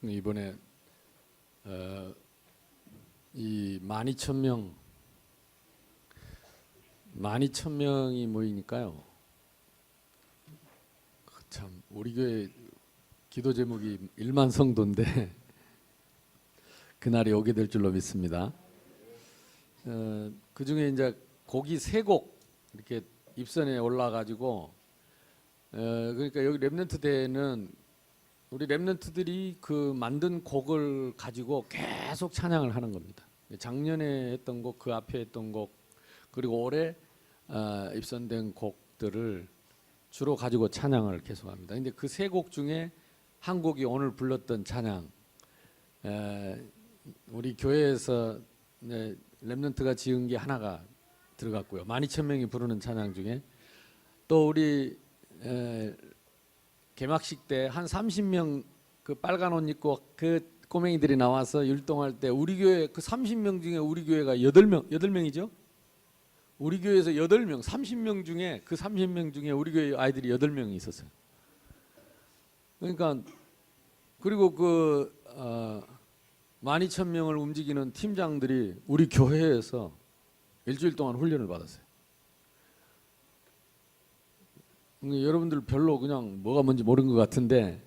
이번에 이 12,000명이 모이니까요. 참 우리 교회 기도 제목이 1만 성도인데 그날이 오게 될 줄로 믿습니다. 그 중에 이제 곡이 3곡 이렇게 입선에 올라가지고 그러니까 여기 렘넌트 대회는 우리 렘넌트들이 그 만든 곡을 가지고 계속 찬양을 하는 겁니다. 작년에 했던 곡, 그 앞에 했던 곡, 그리고 올해 입선된 곡들을 주로 가지고 찬양을 계속합니다. 근데 그 3곡 중에 한 곡이 오늘 불렀던 찬양, 우리 교회에서 렘넌트가 지은 게 하나가 들어갔고요. 12,000명이 부르는 찬양 중에 또 우리 개막식 때 한 30명 그 빨간 옷 입고 그 꼬맹이들이 나와서 율동할 때 우리 교회 그 30명 중에 우리 교회가 8명이죠. 우리 교회에서 8명, 30명 중에 그 30명 중에 우리 교회 아이들이 8명이 있었어요. 그러니까 그리고 그 12,000명을 움직이는 팀장들이 우리 교회에서 일주일 동안 훈련을 받았어요. 여러분들 별로 그냥 뭐가 뭔지 모르는 것 같은데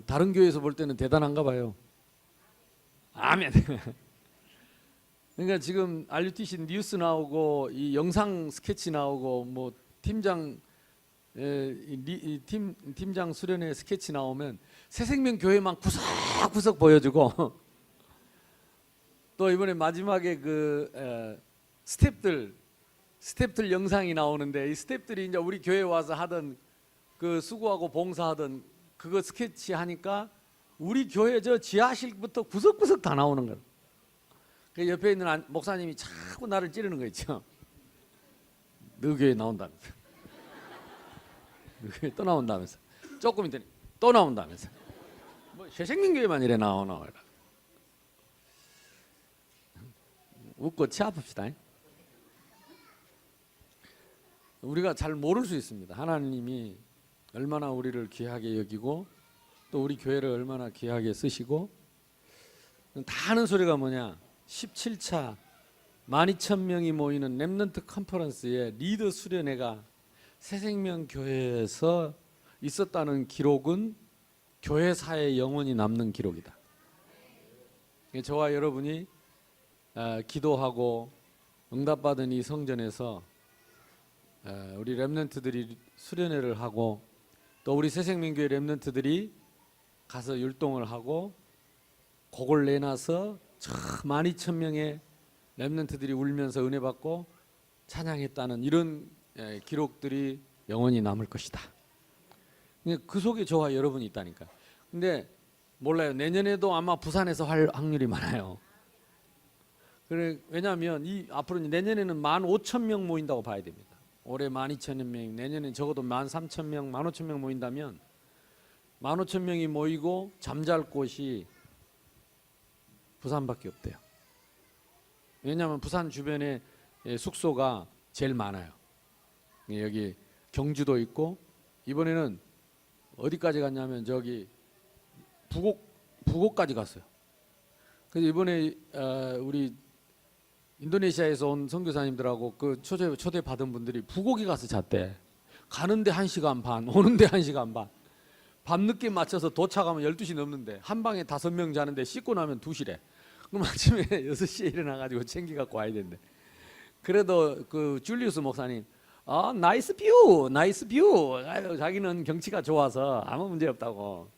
다른 교회에서 볼 때는 대단한가 봐요. 아멘. 그러니까 지금 RUTC 뉴스 나오고 이 영상 스케치 나오고 뭐 팀장 팀장 수련회 스케치 나오면 새생명 교회만 구석구석 보여주고 또 이번에 마지막에 그 스태프들 영상이 나오는데 이 스태프들이 이제 우리 교회 와서 하던 그 수고하고 봉사하던 그거 스케치 하니까 우리 교회 저 지하실부터 구석구석 다 나오는 거예요. 그 옆에 있는 목사님이 자꾸 나를 찌르는 거 있죠. 너 교회 나온다면서. 너 교회 또 나온다면서. 조금 있더니 또 나온다면서. 뭐 새생명교회만 이래 나오나. 웃고 치 아픕시다. 우리가 잘 모를 수 있습니다. 하나님이 얼마나 우리를 귀하게 여기고 또 우리 교회를 얼마나 귀하게 쓰시고 다 하는 소리가 뭐냐. 17차 12,000명이 모이는 렘넌트 컨퍼런스의 리더 수련회가 새생명교회에서 있었다는 기록은 교회사에 영원히 남는 기록이다. 저와 여러분이 기도하고 응답받은 이 성전에서 우리 렘넌트들이 수련회를 하고 또 우리 새생명교회 렘넌트들이 가서 율동을 하고 곡을 내놔서 12,000명의 렘넌트들이 울면서 은혜 받고 찬양했다는 이런 기록들이 영원히 남을 것이다. 그 속에 저와 여러분이 있다니까. 근데 몰라요. 내년에도 아마 부산에서 할 확률이 많아요. 그래, 왜냐하면 앞으로 내년에는 15,000명 모인다고 봐야 됩니다. 올해 12,000명, 내년에 적어도 13,000명, 15,000명 모인다면 15,000명이 모이고 잠잘 곳이 부산밖에 없대요. 왜냐하면 부산 주변에 숙소가 제일 많아요. 여기 경주도 있고 이번에는 어디까지 갔냐면 저기 부곡까지 갔어요. 그래서 이번에 우리 인도네시아에서 온 선교사님들하고 그 초대 받은 분들이 부곡에 가서 잤대. 가는데 1시간 반, 오는데 1시간 반. 밤늦게 맞춰서 도착하면 12시 넘는데 한 방에 5명 자는데 씻고 나면 2시래. 그럼 아침에 6시에 일어나가지고 챙겨갖고 와야 된대. 그래도 그 줄리우스 목사님 나이스 뷰. 아유, 자기는 경치가 좋아서 아무 문제 없다고.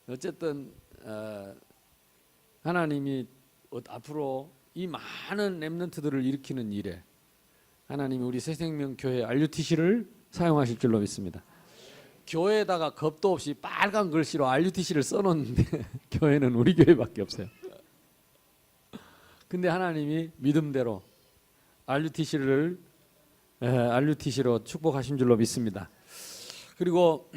어쨌든 하나님이 앞으로 이 많은 렘넌트들을 일으키는 일에 하나님이 우리 새생명교회 RUTC를 사용하실 줄로 믿습니다. 교회에다가 겁도 없이 빨간 글씨로 RUTC를 써놓는데 교회는 우리 교회밖에 없어요. 근데 하나님이 믿음대로 RUTC로 축복하신 줄로 믿습니다. 그리고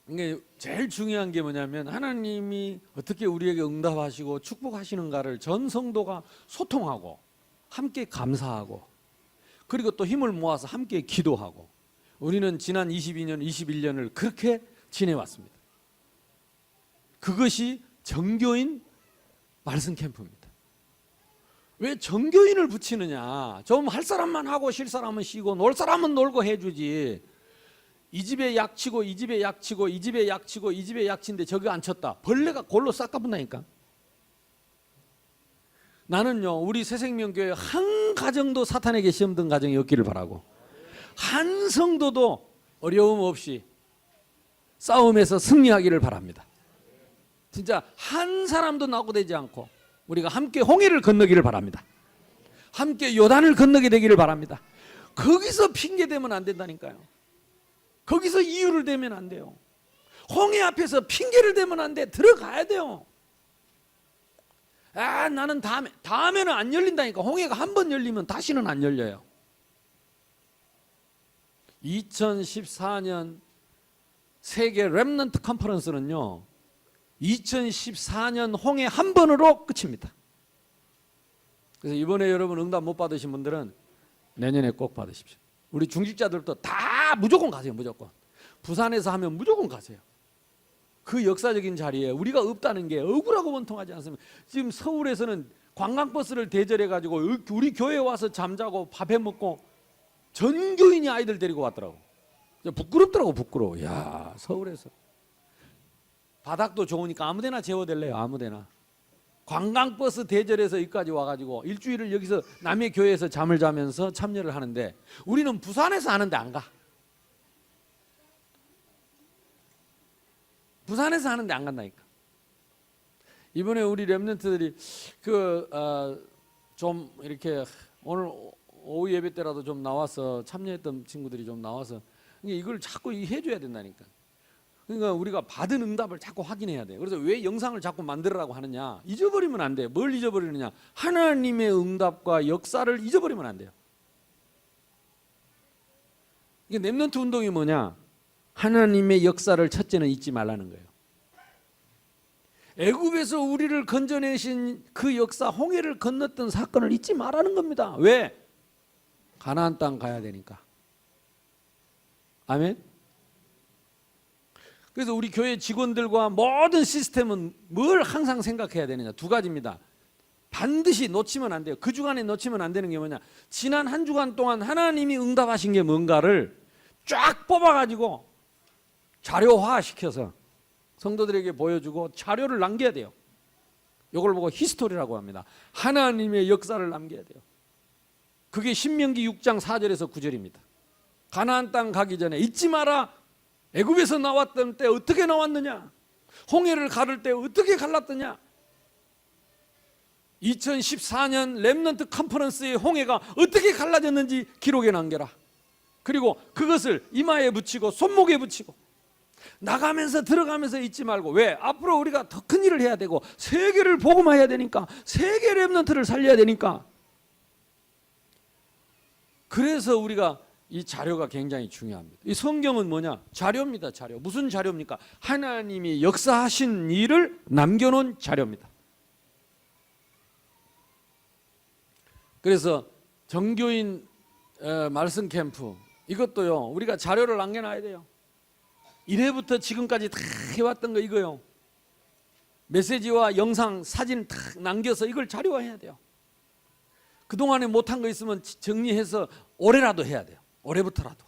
이게 제일 중요한 게 뭐냐면 하나님이 어떻게 우리에게 응답하시고 축복하시는가를 전 성도가 소통하고 함께 감사하고 그리고 또 힘을 모아서 함께 기도하고 우리는 지난 22년, 21년을 그렇게 지내왔습니다. 그것이 정교인 말씀 캠프입니다. 왜 정교인을 붙이느냐? 좀 할 사람만 하고 쉴 사람은 쉬고 놀 사람은 놀고 해주지. 이 집에 약치고 이 집에 약치고 이 집에 약치고 이 집에 약치인데 저기 안 쳤다. 벌레가 골로 싹 까분다니까. 나는요, 우리 새생명교회 한 가정도 사탄에게 시험 든 가정이 없기를 바라고, 한 성도도 어려움 없이 싸움에서 승리하기를 바랍니다. 진짜 한 사람도 낙오되지 않고 우리가 함께 홍해를 건너기를 바랍니다. 함께 요단을 건너게 되기를 바랍니다. 거기서 핑계 대면 안 된다니까요. 거기서 이유를 대면 안 돼요. 홍해 앞에서 핑계를 대면 안 돼. 들어가야 돼요. 아, 나는 다음에는 안 열린다니까. 홍해가 한 번 열리면 다시는 안 열려요. 2014년 세계 렘넌트 컨퍼런스는요, 2014년 홍해 한 번으로 끝입니다. 그래서 이번에 여러분 응답 못 받으신 분들은 내년에 꼭 받으십시오. 우리 중직자들도 다 무조건 가세요. 무조건. 부산에서 하면 무조건 가세요. 그 역사적인 자리에 우리가 없다는 게 억울하고 원통하지 않습니까? 지금 서울에서는 관광버스를 대절해 가지고 우리 교회에 와서 잠자고 밥 해 먹고 전교인이 아이들 데리고 왔더라고. 부끄럽더라고. 부끄러워. 야, 서울에서 바닥도 좋으니까 아무데나 재워댈래요. 아무데나. 관광버스 대절해서 여기까지 와가지고 일주일을 여기서 남의 교회에서 잠을 자면서 참여를 하는데, 우리는 부산에서 하는데 안 가. 부산에서 하는데 안 간다니까. 이번에 우리 렘넌트들이 좀 이렇게 오늘 오후 예배 때라도 좀 나와서 참여했던 친구들이 좀 나와서 이걸 자꾸 해줘야 된다니까. 그러니까 우리가 받은 응답을 자꾸 확인해야 돼요. 그래서 왜 영상을 자꾸 만들으라고 하느냐? 잊어버리면 안 돼요. 뭘 잊어버리느냐? 하나님의 응답과 역사를 잊어버리면 안 돼요. 이게 렘넌트 운동이 뭐냐? 하나님의 역사를 첫째는 잊지 말라는 거예요. 애굽에서 우리를 건져내신 그 역사, 홍해를 건넜던 사건을 잊지 말라는 겁니다. 왜? 가나안 땅 가야 되니까. 아멘. 그래서 우리 교회 직원들과 모든 시스템은 뭘 항상 생각해야 되느냐? 두 가지입니다. 반드시 놓치면 안 돼요. 그 주간에 놓치면 안 되는 게 뭐냐? 지난 한 주간 동안 하나님이 응답하신 게 뭔가를 쫙 뽑아가지고 자료화시켜서 성도들에게 보여주고 자료를 남겨야 돼요. 이걸 보고 히스토리라고 합니다. 하나님의 역사를 남겨야 돼요. 그게 신명기 6장 4절에서 9절입니다. 가나안 땅 가기 전에 잊지 마라. 애굽에서 나왔던 때 어떻게 나왔느냐? 홍해를 가를 때 어떻게 갈랐느냐? 2014년 렘넌트 컨퍼런스의 홍해가 어떻게 갈라졌는지 기록에 남겨라. 그리고 그것을 이마에 붙이고 손목에 붙이고 나가면서 들어가면서 잊지 말고. 왜? 앞으로 우리가 더 큰 일을 해야 되고 세계를 복음화해야 되니까, 세계 렘넌트를 살려야 되니까. 그래서 우리가 이 자료가 굉장히 중요합니다. 이 성경은 뭐냐? 자료입니다. 자료. 무슨 자료입니까? 하나님이 역사하신 일을 남겨놓은 자료입니다. 그래서 정교인 말씀 캠프, 이것도요, 우리가 자료를 남겨놔야 돼요. 1회부터 지금까지 다 해왔던 거 이거요. 메시지와 영상, 사진 다 남겨서 이걸 자료화해야 돼요. 그동안에 못한 거 있으면 정리해서 올해라도 해야 돼요. 올해부터라도.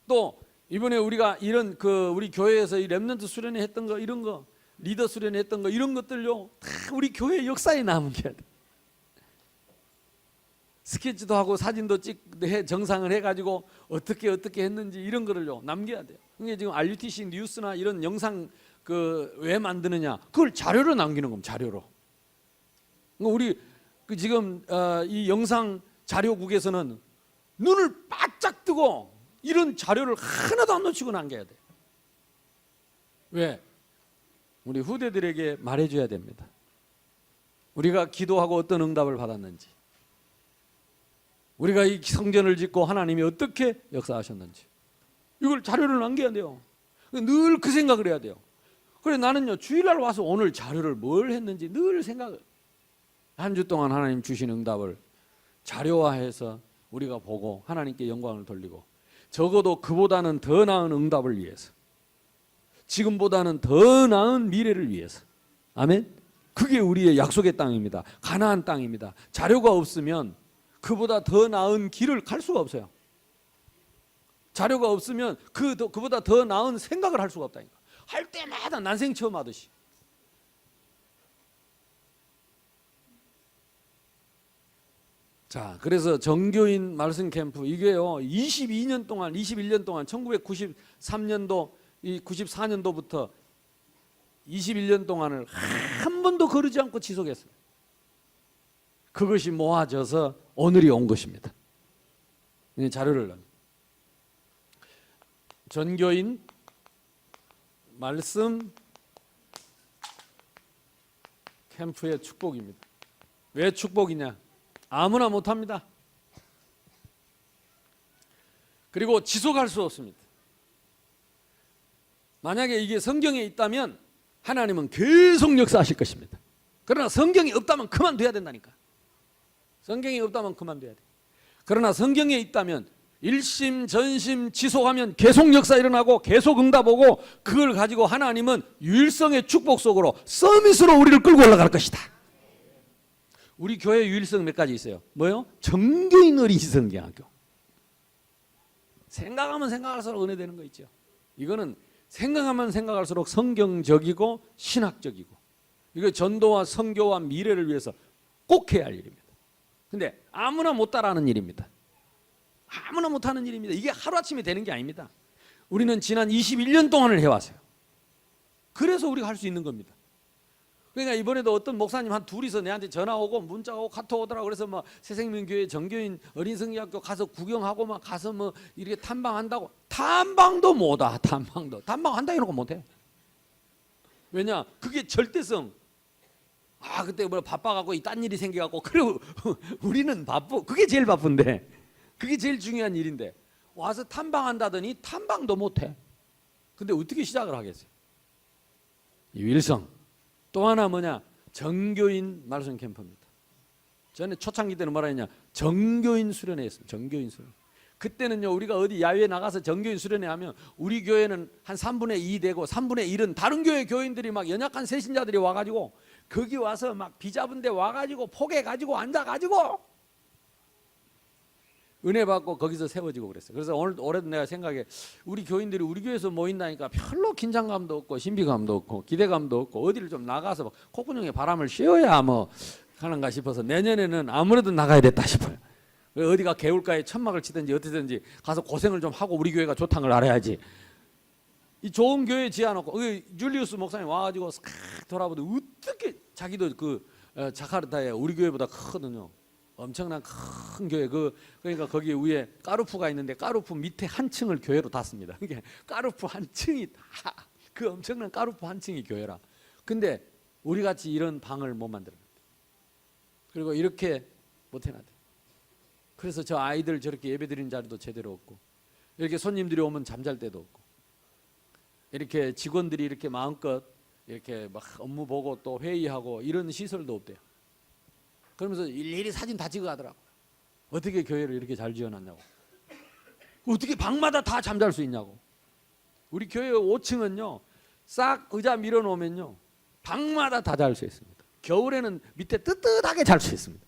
또 이번에 우리가 이런 우리 교회에서 이 렘넌트 수련회 했던 거, 이런 거, 리더 수련회 했던 거, 이런 것들요 다 우리 교회 역사에 남겨야 돼. 스케치도 하고 사진도 정상을 해가지고 어떻게 했는지 이런 거를요 남겨야 돼요. 그게 지금 RUTC 뉴스나 이런 영상 왜 만드느냐? 그걸 자료로 남기는 겁니다. 자료로. 우리 지금 이 영상 자료국에서는 눈을 바짝 뜨고 이런 자료를 하나도 안 놓치고 남겨야 돼요. 왜? 우리 후대들에게 말해줘야 됩니다. 우리가 기도하고 어떤 응답을 받았는지, 우리가 이 성전을 짓고 하나님이 어떻게 역사하셨는지, 이걸 자료를 남겨야 돼요. 늘 그 생각을 해야 돼요. 그래, 나는요 주일날 와서 오늘 자료를 뭘 했는지 늘 생각을, 한 주 동안 하나님 주신 응답을 자료화해서 우리가 보고 하나님께 영광을 돌리고, 적어도 그보다는 더 나은 응답을 위해서, 지금보다는 더 나은 미래를 위해서. 아멘. 그게 우리의 약속의 땅입니다. 가나안 땅입니다. 자료가 없으면 그보다 더 나은 길을 갈 수가 없어요. 자료가 없으면 그보다 더 나은 생각을 할 수가 없다니까. 할 때마다 난생 처음 하듯이. 자, 그래서 정교인 말씀 캠프 이게요 22년 동안 21년 동안 1993년도 이 94년도부터 21년 동안을 한 번도 거르지 않고 지속했어요. 그것이 모아져서 오늘이 온 것입니다. 자료를 전교인 말씀 캠프의 축복입니다. 왜 축복이냐? 아무나 못합니다. 그리고 지속할 수 없습니다. 만약에 이게 성경에 있다면 하나님은 계속 역사하실 것입니다. 그러나 성경이 없다면 그만둬야 된다니까. 성경이 없다면 그만둬야 돼. 그러나 성경에 있다면 일심 전심 지속하면 계속 역사 일어나고 계속 응답 오고 그걸 가지고 하나님은 유일성의 축복 속으로 서밋으로 우리를 끌고 올라갈 것이다. 우리 교회 유일성 몇 가지 있어요. 뭐요? 정교인 어린이 성경학교. 생각하면 생각할수록 은혜되는 거 있죠. 이거는 생각하면 생각할수록 성경적이고 신학적이고 이거 전도와 선교와 미래를 위해서 꼭 해야 할 일입니다. 근데 아무나 못 따라하는 일입니다. 아무나 못하는 일입니다. 이게 하루아침에 되는 게 아닙니다. 우리는 지난 21년 동안을 해왔어요. 그래서 우리가 할 수 있는 겁니다. 그러니까 이번에도 어떤 목사님 한 둘이서 내한테 전화 오고 문자 오고 카톡 오더라고. 그래서 뭐 새생명교회 정교인 어린성경학교 가서 구경하고 막 가서 뭐 이렇게 탐방한다고. 탐방도 못하. 탐방한다 이런 거 못해. 왜냐? 그게 절대성. 아 그때 뭐 바빠갖고 딴 일이 생겨갖고 그리고 우리는 바쁘. 그게 제일 바쁜데. 그게 제일 중요한 일인데 와서 탐방한다더니 탐방도 못해. 근데 어떻게 시작을 하겠어요? 유일성. 또 하나 뭐냐? 정교인 말씀 캠프입니다. 전에 초창기 때는 뭐라 했냐? 정교인 수련회 했습니다. 정교인 수련회. 그때는요 우리가 어디 야외에 나가서 정교인 수련회 하면 우리 교회는 한 3분의 2 되고 3분의 1은 다른 교회 교인들이 막 연약한 새신자들이 와가지고 거기 와서 막 비잡은 데 와가지고 포개가지고 앉아가지고 은혜 받고 거기서 세워지고 그랬어요. 그래서 올해도 내가 생각해 우리 교인들이 우리 교회에서 모인다니까 별로 긴장감도 없고 신비감도 없고 기대감도 없고 어디를 좀 나가서 막 콧구멍에 바람을 씌워야 뭐 하는가 싶어서 내년에는 아무래도 나가야 됐다 싶어요. 어디가 개울가에 천막을 치든지 어떻게든지 가서 고생을 좀 하고 우리 교회가 좋다는 걸 알아야지. 이 좋은 교회 지어놓고 줄리우스 목사님 와가지고 싹 돌아보더니 어떻게 자기도 그 자카르타에 우리 교회보다 크거든요. 엄청난 큰 교회 그러니까 거기 위에 까루프가 있는데 까루프 밑에 한 층을 교회로 닫습니다. 그러니까 까루프 한 층이 다 그 엄청난 까루프 한 층이 교회라. 근데 우리 같이 이런 방을 못 만들어요. 그리고 이렇게 못 해놔요. 그래서 저 아이들 저렇게 예배드리는 자리도 제대로 없고 이렇게 손님들이 오면 잠잘 데도 없고 이렇게 직원들이 이렇게 마음껏 이렇게 막 업무 보고 또 회의하고 이런 시설도 없대요. 그러면서 일일이 사진 다 찍어 가더라고. 어떻게 교회를 이렇게 잘 지어놨냐고. 어떻게 방마다 다 잠잘 수 있냐고. 우리 교회 5층은요 싹 의자 밀어놓으면요 방마다 다 잘 수 있습니다. 겨울에는 밑에 뜨뜻하게 잘 수 있습니다.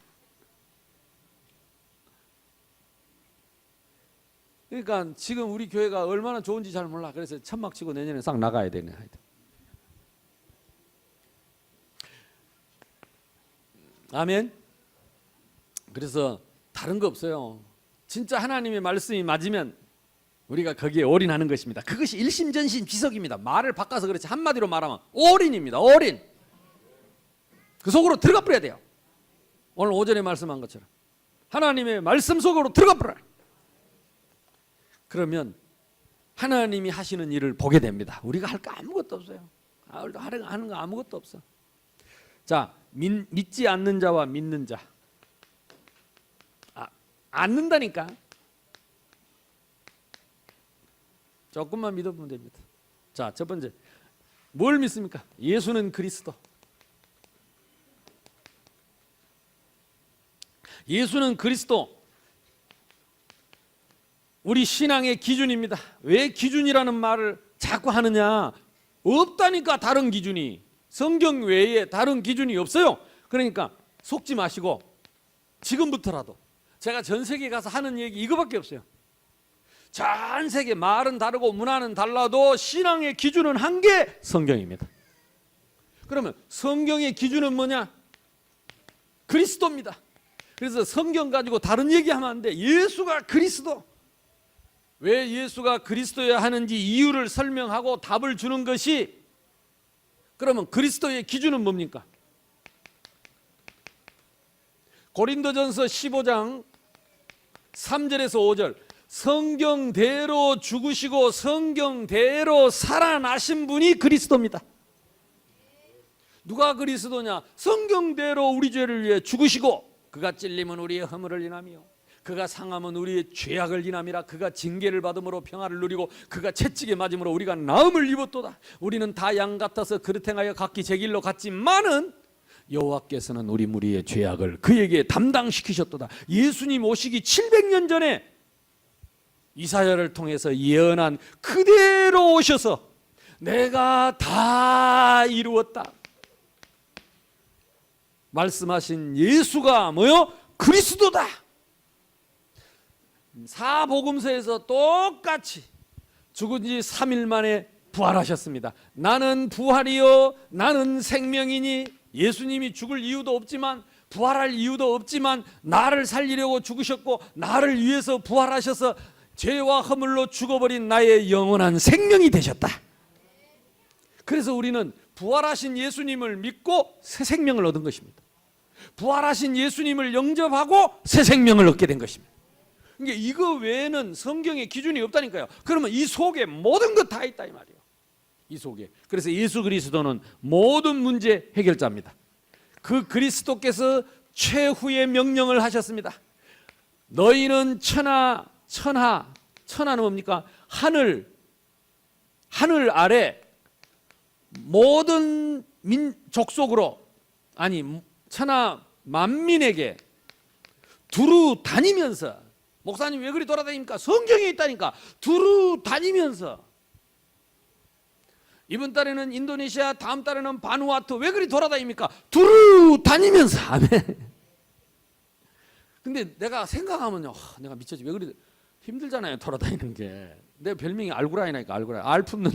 그러니까 지금 우리 교회가 얼마나 좋은지 잘 몰라. 그래서 천막 치고 내년에 싹 나가야 되네. 아멘. 그래서 다른 거 없어요. 진짜 하나님의 말씀이 맞으면 우리가 거기에 올인하는 것입니다. 그것이 일심전심 지속입니다. 말을 바꿔서 그렇지 한마디로 말하면 올인입니다. 올인. 그 속으로 들어가 버려야 돼요. 오늘 오전에 말씀한 것처럼 하나님의 말씀 속으로 들어가 버려요. 그러면 하나님이 하시는 일을 보게 됩니다. 우리가 할 거 아무것도 없어요. 하는 거 아무것도 없어. 자, 믿지 않는 자와 믿는 자. 않는다니까. 조금만 믿어보면 됩니다. 자, 첫 번째. 뭘 믿습니까? 예수는 그리스도. 예수는 그리스도. 우리 신앙의 기준입니다. 왜 기준이라는 말을 자꾸 하느냐? 없다니까. 다른 기준이, 성경 외에 다른 기준이 없어요. 그러니까 속지 마시고 지금부터라도, 제가 전 세계에 가서 하는 얘기 이거밖에 없어요. 전 세계 말은 다르고 문화는 달라도 신앙의 기준은 한 개, 성경입니다. 그러면 성경의 기준은 뭐냐? 그리스도입니다. 그래서 성경 가지고 다른 얘기하면 안 돼. 예수가 그리스도. 왜 예수가 그리스도여야 하는지 이유를 설명하고 답을 주는 것이, 그러면 그리스도의 기준은 뭡니까? 고린도전서 15장 3절에서 5절, 성경대로 죽으시고 성경대로 살아나신 분이 그리스도입니다. 누가 그리스도냐? 성경대로 우리 죄를 위해 죽으시고, 그가 찔림은 우리의 허물을 인하며 그가 상함은 우리의 죄악을 인함이라. 그가 징계를 받음으로 평화를 누리고 그가 채찍에 맞음으로 우리가 나음을 입었도다. 우리는 다 양 같아서 그릇 행하여 각기 제 길로 갔지만은 여호와께서는 우리 무리의 죄악을 그에게 담당시키셨도다. 예수님 오시기 700년 전에 이사야를 통해서 예언한 그대로 오셔서 내가 다 이루었다 말씀하신 예수가 뭐요? 그리스도다. 사복음서에서 똑같이 죽은 지 3일 만에 부활하셨습니다. 나는 부활이요 나는 생명이니. 예수님이 죽을 이유도 없지만, 부활할 이유도 없지만 나를 살리려고 죽으셨고 나를 위해서 부활하셔서 죄와 허물로 죽어버린 나의 영원한 생명이 되셨다. 그래서 우리는 부활하신 예수님을 믿고 새 생명을 얻은 것입니다. 부활하신 예수님을 영접하고 새 생명을 얻게 된 것입니다. 그러니까 이거 외에는 성경에 기준이 없다니까요. 그러면 이 속에 모든 것 다 있다 이 말이에요. 이 속에. 그래서 예수 그리스도는 모든 문제 해결자입니다. 그 그리스도께서 최후의 명령을 하셨습니다. 너희는 천하는 뭡니까? 하늘 아래 모든 족속으로, 아니 천하 만민에게 두루 다니면서, 목사님 왜 그리 돌아다닙니까? 성경에 있다니까. 두루 다니면서, 이번 달에는 인도네시아, 다음 달에는 바누아투, 왜 그리 돌아다닙니까? 두루 다니면서. 아멘. 근데 내가 생각하면요, 내가 미쳤지. 왜 그리 힘들잖아요, 돌아다니는 게. 내 별명이 알구라이니까. 알구라이. 알 품는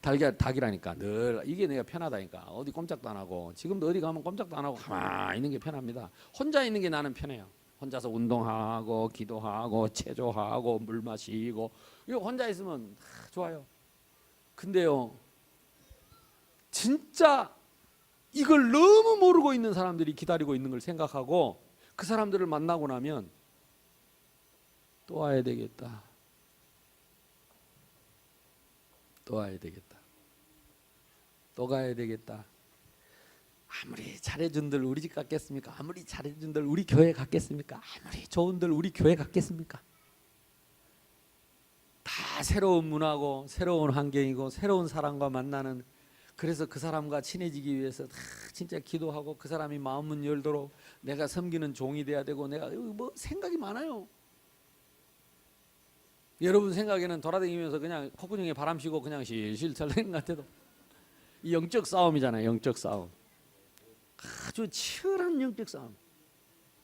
닭이라니까. 늘 이게 내가 편하다니까. 어디 꼼짝도 안 하고, 지금도 어디 가면 꼼짝도 안 하고 가만히 있는 게 편합니다. 혼자 있는 게 나는 편해요. 혼자서 운동하고 기도하고 체조하고 물 마시고, 이거 혼자 있으면 좋아요. 근데요, 진짜 이걸 너무 모르고 있는 사람들이 기다리고 있는 걸 생각하고 그 사람들을 만나고 나면 또 와야 되겠다. 또 와야 되겠다. 또 가야 되겠다. 아무리 잘해준들 우리 집 갔겠습니까? 아무리 잘해준들 우리 교회 갔겠습니까? 아무리 좋은들 우리 교회 갔겠습니까? 다 새로운 문화고 새로운 환경이고 새로운 사람과 만나는, 그래서 그 사람과 친해지기 위해서 다 진짜 기도하고 그 사람이 마음문 열도록 내가 섬기는 종이 돼야 되고, 내가 뭐 생각이 많아요. 여러분 생각에는 돌아다니면서 그냥 콧구멍에 바람 쉬고 그냥 실실 털리는 것 같아도 이 영적 싸움이잖아요. 영적 싸움. 아주 치열한 영적 싸움,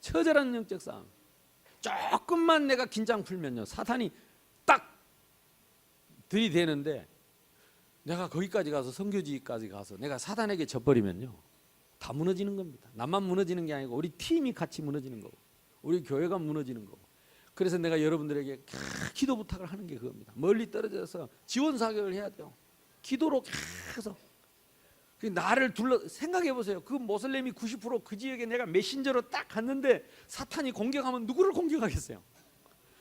처절한 영적 싸움. 조금만 내가 긴장 풀면요, 사탄이 딱 들이대는데, 내가 거기까지 가서 선교지까지 가서 내가 사단에게 져버리면요, 다 무너지는 겁니다. 나만 무너지는 게 아니고 우리 팀이 같이 무너지는 거고 우리 교회가 무너지는 거고. 그래서 내가 여러분들에게 기도 부탁을 하는 게 그겁니다. 멀리 떨어져서 지원 사격을 해야 돼요. 기도로 계속. 나를 생각해 보세요. 그 모슬렘이 90% 그 지역에 내가 메신저로 딱 갔는데 사탄이 공격하면 누구를 공격하겠어요?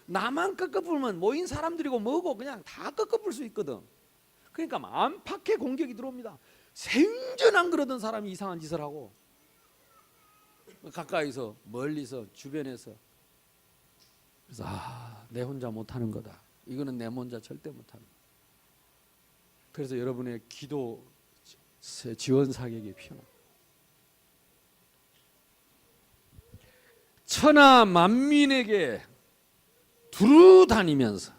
나만 꺾어불면 모인 사람들이고 뭐고 그냥 다 꺾어불 수 있거든. 그러니까 안팎의 공격이 들어옵니다. 생전 안 그러던 사람이 이상한 짓을 하고, 가까이서 멀리서 주변에서. 그래서 내 혼자 못하는 거다. 이거는 내 혼자 절대 못하는 거다. 그래서 여러분의 기도 지원 사격이 필요합니다. 천하 만민에게 두루 다니면서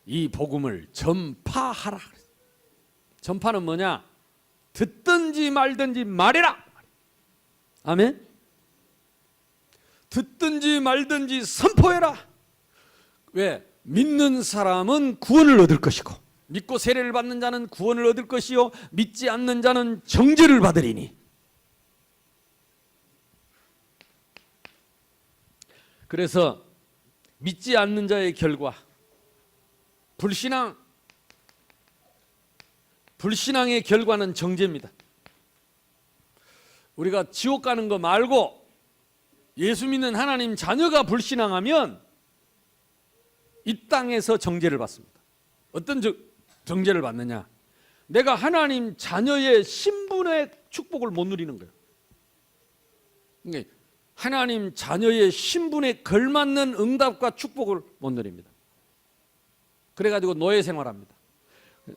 이 복음을 전파하라. 전파는 뭐냐? 듣든지 말든지 말해라. 아멘. 듣든지 말든지 선포해라. 왜? 믿는 사람은 구원을 얻을 것이고 믿고 세례를 받는 자는 구원을 얻을 것이요 믿지 않는 자는 정죄를 받으리니. 그래서 믿지 않는 자의 결과 불신앙의 결과는 정죄입니다. 우리가 지옥 가는 거 말고 예수 믿는 하나님 자녀가 불신앙하면 이 땅에서 정죄를 받습니다. 어떤 정죄를 받느냐? 내가 하나님 자녀의 신분의 축복을 못 누리는 거예요. 그러니까 하나님 자녀의 신분에 걸맞는 응답과 축복을 못 누립니다. 그래가지고 노예 생활합니다.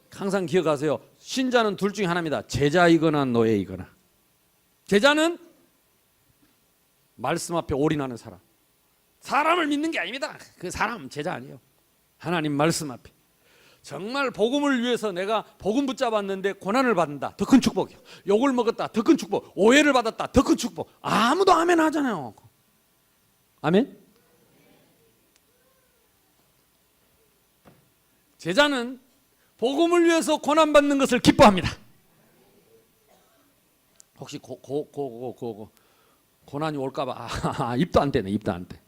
항상 기억하세요. 신자는 둘 중에 하나입니다. 제자이거나 노예이거나. 제자는 말씀 앞에 올인하는 사람. 사람을 믿는 게 아닙니다. 그 사람 제자 아니에요. 하나님 말씀 앞에. 정말 복음을 위해서 내가 복음 붙잡았는데 고난을 받는다. 더 큰 축복이요. 욕을 먹었다. 더 큰 축복. 오해를 받았다. 더 큰 축복. 아무도 아멘 하잖아요. 아멘? 제자는 복음을 위해서 고난받는 것을 기뻐합니다. 혹시 고난이 올까봐 입도 안 떼네. 입도 안 떼.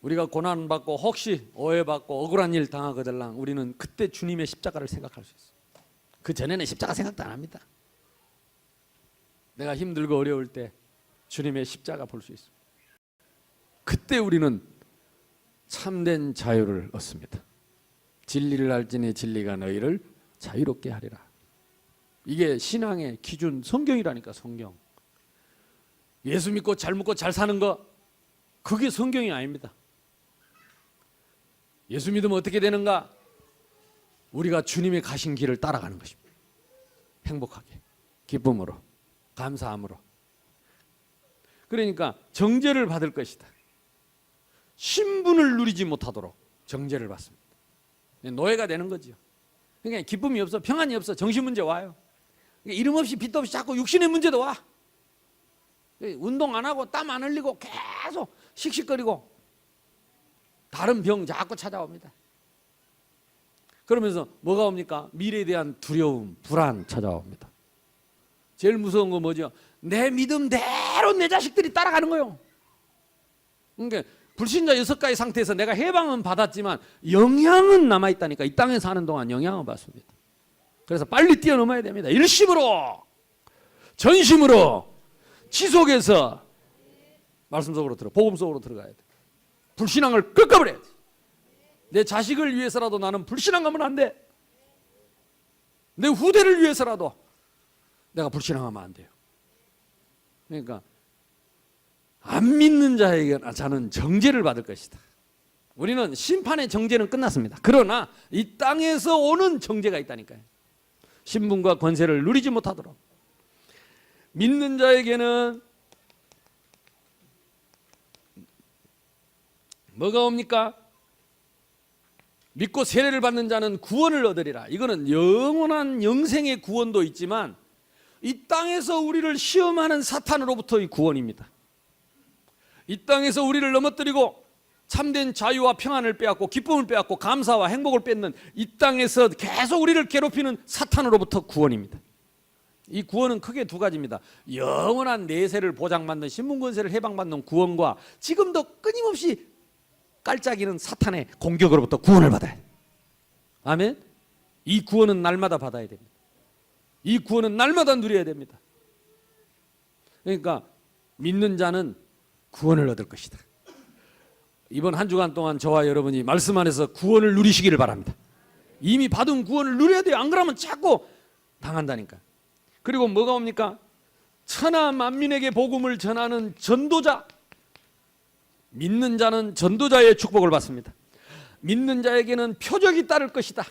우리가 고난받고 혹시 오해받고 억울한 일 당하거들랑 우리는 그때 주님의 십자가를 생각할 수 있어요. 그 전에는 십자가 생각도 안 합니다. 내가 힘들고 어려울 때 주님의 십자가 볼 수 있습니다. 그때 우리는 참된 자유를 얻습니다. 진리를 알지니 진리가 너희를 자유롭게 하리라. 이게 신앙의 기준 성경이라니까. 성경. 예수 믿고 잘 먹고 잘 사는 거 그게 성경이 아닙니다. 예수 믿으면 어떻게 되는가? 우리가 주님의 가신 길을 따라가는 것입니다. 행복하게, 기쁨으로, 감사함으로. 그러니까 정죄를 받을 것이다. 신분을 누리지 못하도록 정죄를 받습니다. 노예가 되는 거죠. 그러니까 기쁨이 없어, 평안이 없어, 정신 문제 와요. 그러니까 이름 없이 빚도 없이 자꾸 육신의 문제도 와. 운동 안 하고 땀 안 흘리고 계속 씩씩거리고 다른 병 자꾸 찾아옵니다. 그러면서 뭐가 옵니까? 미래에 대한 두려움, 불안 찾아옵니다. 제일 무서운 건 뭐죠? 내 믿음대로 내 자식들이 따라가는 거예요. 그러니까 불신자 6가지 상태에서 내가 해방은 받았지만 영향은 남아있다니까. 이 땅에 사는 동안 영향을 받습니다. 그래서 빨리 뛰어넘어야 됩니다. 일심으로, 전심으로, 지속해서 말씀 속으로 복음 속으로 들어가야 돼. 불신앙을 꺾어버려야 돼. 내 자식을 위해서라도 나는 불신앙하면 안 돼. 내 후대를 위해서라도 내가 불신앙하면 안 돼요. 그러니까 안 믿는 자는 정죄를 받을 것이다. 우리는 심판의 정죄는 끝났습니다. 그러나 이 땅에서 오는 정죄가 있다니까요. 신분과 권세를 누리지 못하도록. 믿는 자에게는 뭐가 옵니까? 믿고 세례를 받는 자는 구원을 얻으리라. 이거는 영원한 영생의 구원도 있지만 이 땅에서 우리를 시험하는 사탄으로부터의 구원입니다. 이 땅에서 우리를 넘어뜨리고 참된 자유와 평안을 빼앗고 기쁨을 빼앗고 감사와 행복을 뺏는 이 땅에서 계속 우리를 괴롭히는 사탄으로부터 구원입니다. 이 구원은 크게 두 가지입니다. 영원한 내세를 보장받는 신분권세를 해방받는 구원과 지금도 끊임없이 깔짝이는 사탄의 공격으로부터 구원을 받아야 돼요. 아멘? 이 구원은 날마다 받아야 됩니다. 이 구원은 날마다 누려야 됩니다. 그러니까 믿는 자는 구원을 얻을 것이다. 이번 한 주간 동안 저와 여러분이 말씀 안에서 구원을 누리시기를 바랍니다. 이미 받은 구원을 누려야 돼요. 안 그러면 자꾸 당한다니까. 그리고 뭐가 옵니까? 천하 만민에게 복음을 전하는 전도자. 믿는 자는 전도자의 축복을 받습니다. 믿는 자에게는 표적이 따를 것이다.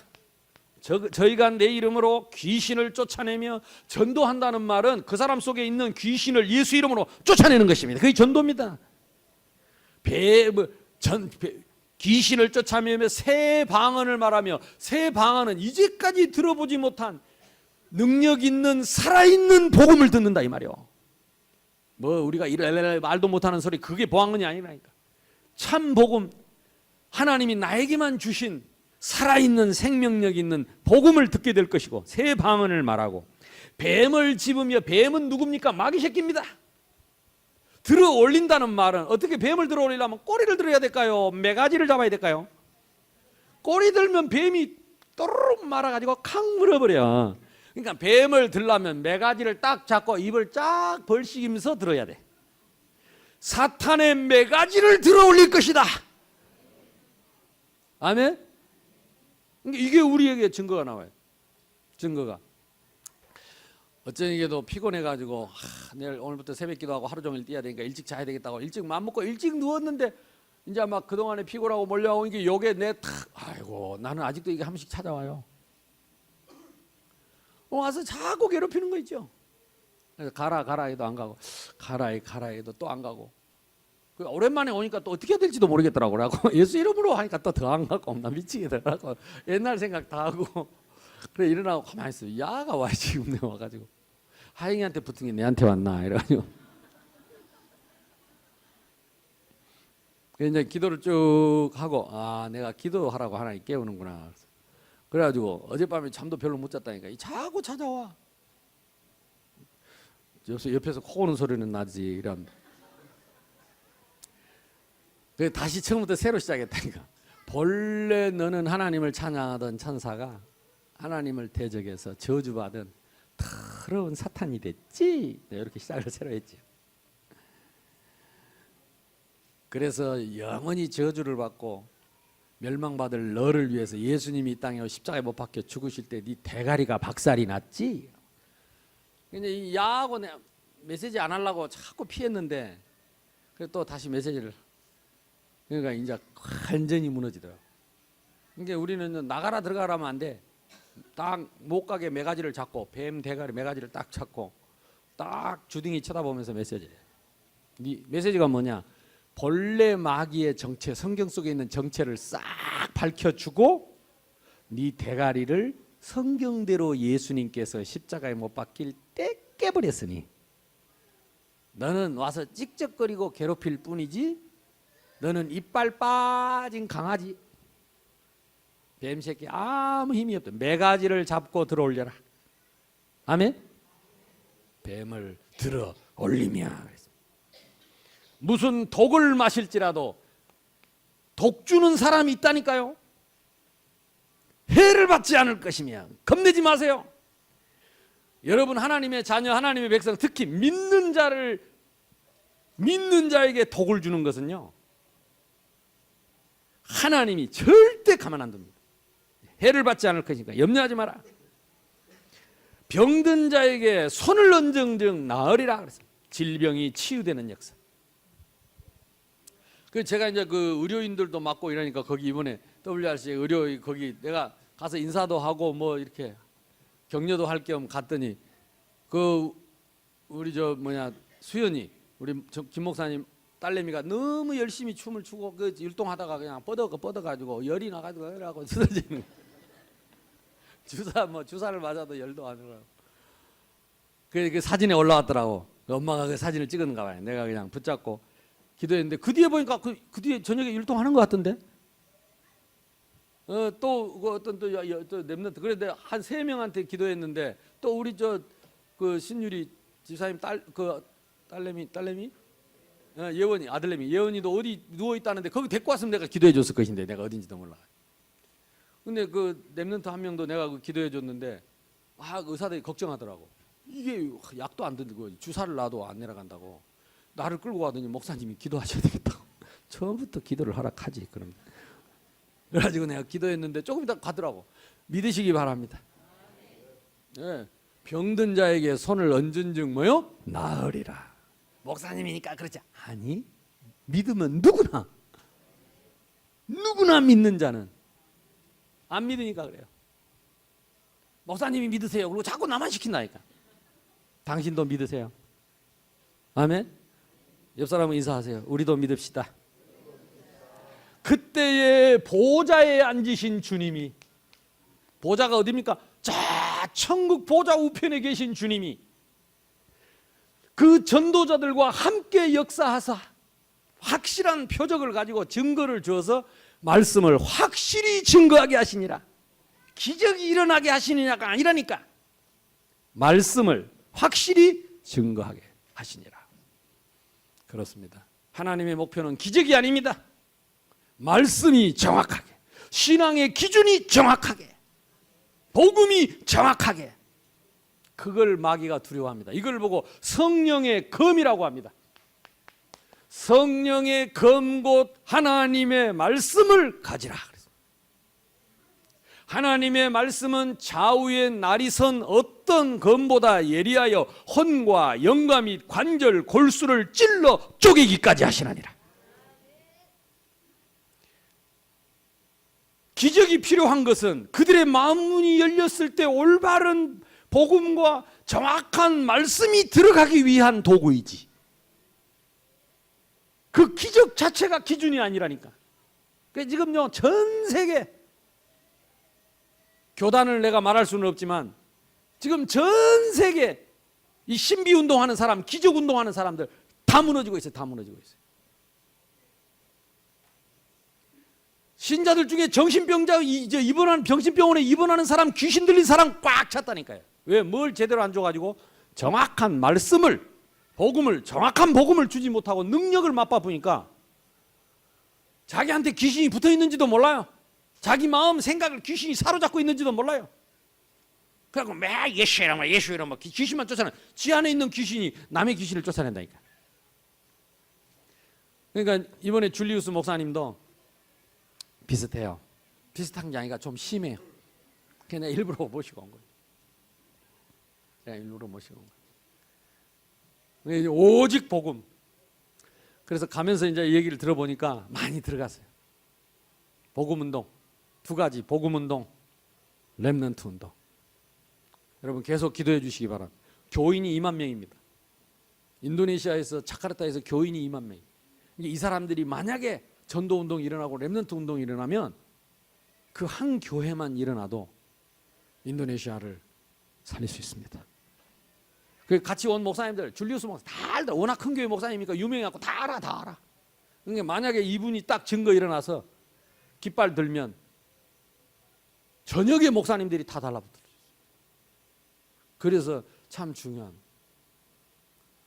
저희가 내 이름으로 귀신을 쫓아내며 전도한다는 말은 그 사람 속에 있는 귀신을 예수 이름으로 쫓아내는 것입니다. 그게 전도입니다. 귀신을 쫓아내며 새 방언을 말하며, 새 방언은 이제까지 들어보지 못한 능력 있는 살아있는 복음을 듣는다 이 말이요. 뭐 우리가 이래 말도 못하는 소리, 그게 방언이 아니라니까. 참 복음, 하나님이 나에게만 주신 살아있는 생명력 있는 복음을 듣게 될 것이고, 새 방언을 말하고, 뱀을 집으며, 뱀은 누굽니까? 마귀 새끼입니다. 들어 올린다는 말은, 어떻게 뱀을 들어 올리려면 꼬리를 들어야 될까요? 매가지를 잡아야 될까요? 꼬리 들면 뱀이 또르륵 말아가지고 칵 물어버려. 그러니까 뱀을 들려면 매가지를 딱 잡고 입을 쫙 벌리면서 들어야 돼. 사탄의 매가지를 들어 올릴 것이다. 아멘? 이게 우리에게 증거가 나와요. 증거가. 어쩌니게도 피곤해가지고 내일 오늘부터 새벽 기도하고 하루 종일 뛰어야 되니까 일찍 자야 되겠다고 일찍 맘먹고 일찍 누웠는데, 이제 막 그동안에 피곤하고 몰려오고 이게 요게 아이고 나는 아직도 이게 한 번씩 찾아와요. 와서 자꾸 괴롭히는 거 있죠. 그래서 가라 해도 안 가고, 가라 해도 또 안 가고, 오랜만에 오니까 또 어떻게 해야 될지도 모르겠더라고요. 예수 이름으로 하니까 또 더 안 가고, 나 미치겠더라고. 옛날 생각 다 하고. 그래 일어나고 가만히 있어요. 야가 와 지금 내가 와가지고 하영이한테 붙은 게 내한테 왔나 이래가지고. 이제 기도를 쭉 하고, 내가 기도하라고 하나님 깨우는구나. 그래가지고 어젯밤에 잠도 별로 못 잤다니까. 자꾸 찾아와. 옆에서 코 오는 소리는 나지 이런. 그래서 다시 처음부터 새로 시작했다니까. 본래 너는 하나님을 찬양하던 천사가 하나님을 대적해서 저주받은 더러운 사탄이 됐지. 이렇게 시작을 새로 했죠. 그래서 영원히 저주를 받고 멸망받을 너를 위해서 예수님이 이 땅에 십자가에 못 박혀 죽으실 때 네 대가리가 박살이 났지. 근데 이 야하고 내가 메시지 안 하려고 자꾸 피했는데, 그래서 또 다시 메시지를. 그러니까 이제 완전히 무너지더라고. 그러니까 우리는 나가라 들어가라 하면 안 돼. 딱 못 가게 매가지를 잡고, 뱀 대가리 매가지를 딱 잡고 딱 주둥이 쳐다보면서 메시지해. 네 메시지가 뭐냐? 본래 마귀의 정체, 성경 속에 있는 정체를 싹 밝혀주고, 네 대가리를 성경대로 예수님께서 십자가에 못 박힐 때 깨버렸으니 너는 와서 찝쩍거리고 괴롭힐 뿐이지, 너는 이빨 빠진 강아지, 뱀새끼 아무 힘이 없다. 매가지를 잡고 들어 올려라. 아멘? 뱀을 들어 올리며, 무슨 독을 마실지라도 독 주는 사람이 있다니까요. 해를 받지 않을 것이며 겁내지 마세요. 여러분 하나님의 자녀, 하나님의 백성, 특히 믿는 자에게 독을 주는 것은요, 하나님이 절대 가만 안 둡니다. 해를 받지 않을 것이니까 염려하지 마라. 병든 자에게 손을 얹은즉 나으리라 그랬어요. 질병이 치유되는 역사. 그 제가 이제 그 의료인들도 맡고 이러니까 거기 이번에 WRC 의료 거기 내가 가서 인사도 하고 뭐 이렇게 격려도 할 겸 갔더니, 그 우리 수연이 우리 김 목사님 딸내미가 너무 열심히 춤을 추고 그 율동하다가 그냥 뻗어가지고 열이 나가지고 그러고 쓰러지는. 주사를 맞아도 열도 안 들어가고. 그 사진에 올라왔더라고. 엄마가 그 사진을 찍었는가 봐요. 내가 그냥 붙잡고 기도했는데 그 뒤에 보니까 그 뒤에 저녁에 율동하는 것 같던데. 또 그 어떤 또 랩런트, 그래 내가 한 3명한테 기도했는데, 또 우리 그 신유리 집사님 딸내미 예원이 아들내미 예원이도 어디 누워 있다는데 거기 데리고 왔으면 내가 기도해 줬을 것인데 내가 어딘지도 몰라. 근데 그 랩런트 한 명도 내가 그 기도해 줬는데 의사들이 걱정하더라고. 이게 약도 안 듣고 주사를 놔도 안 내려간다고. 나를 끌고 가더니 목사님이 기도하셔야 되겠다고. 처음부터 기도를 하락하지 그럼. 그래가지고 내가 기도했는데 조금 이따 가더라고. 믿으시기 바랍니다. 네. 병든 자에게 손을 얹은 즉 뭐요? 나으리라. 목사님이니까 그렇지. 아니, 믿으면 누구나 믿는 자는, 안 믿으니까 그래요. 목사님이 믿으세요. 그리고 자꾸 나만 시킨다니까. 당신도 믿으세요. 아멘. 옆 사람은 인사하세요. 우리도 믿읍시다. 그때의 보좌에 앉으신 주님이, 보좌가 어디입니까? 저 천국 보좌 우편에 계신 주님이 그 전도자들과 함께 역사하사 확실한 표적을 가지고 증거를 주어서 말씀을 확실히 증거하게 하시니라. 기적이 일어나게 하시느냐가 아니라니까, 말씀을 확실히 증거하게 하시니라. 그렇습니다. 하나님의 목표는 기적이 아닙니다. 말씀이 정확하게, 신앙의 기준이 정확하게, 복음이 정확하게, 그걸 마귀가 두려워합니다. 이걸 보고 성령의 검이라고 합니다. 성령의 검 곧 하나님의 말씀을 가지라. 하나님의 말씀은 좌우의 날이 선 어떤 검보다 예리하여 혼과 영과 및 관절 골수를 찔러 쪼개기까지 하시나니라. 기적이 필요한 것은 그들의 마음문이 열렸을 때 올바른 복음과 정확한 말씀이 들어가기 위한 도구이지, 그 기적 자체가 기준이 아니라니까. 지금요, 전 세계 교단을 내가 말할 수는 없지만 지금 전 세계 이 신비 운동하는 사람, 기적 운동하는 사람들 다 무너지고 있어요. 다 무너지고 있어요. 신자들 중에 정신병자 이제 입원한, 병신병원에 입원하는 사람, 귀신 들린 사람 꽉 찼다니까요. 왜? 뭘 제대로 안 줘가지고 정확한 말씀을, 복음을, 정확한 복음을 주지 못하고 능력을 맛봐보니까 자기한테 귀신이 붙어 있는지도 몰라요. 자기 마음 생각을 귀신이 사로잡고 있는지도 몰라요. 그래갖고 매 예수 이러면 예수 이러면 귀신만 쫓아내. 지 안에 있는 귀신이 남의 귀신을 쫓아낸다니까. 그러니까 이번에 줄리우스 목사님도 비슷해요. 비슷한 게 아니라 좀 심해요. 그냥 일부러 모시고 온 거예요. 그냥 일부러 모시고 온 거예요. 오직 복음. 그래서 가면서 이제 이 얘기를 들어보니까 많이 들어갔어요. 복음 운동 두 가지, 복음 운동, 렘넌트 운동. 여러분 계속 기도해 주시기 바랍니다. 교인이 2만 명입니다. 인도네시아에서 자카르타에서 교인이 2만 명. 이 사람들이 만약에 전도 운동이 일어나고 렘넌트 운동이 일어나면 그 한 교회만 일어나도 인도네시아를 살릴 수 있습니다. 그 같이 온 목사님들, 줄리우스 목사 다 알다. 워낙 큰 교회 목사님이니까 유명해갖고 다 알아, 다 알아. 그러니까 만약에 이분이 딱 증거 일어나서 깃발 들면 저녁에 목사님들이 다 달라붙어요. 그래서 참 중요한.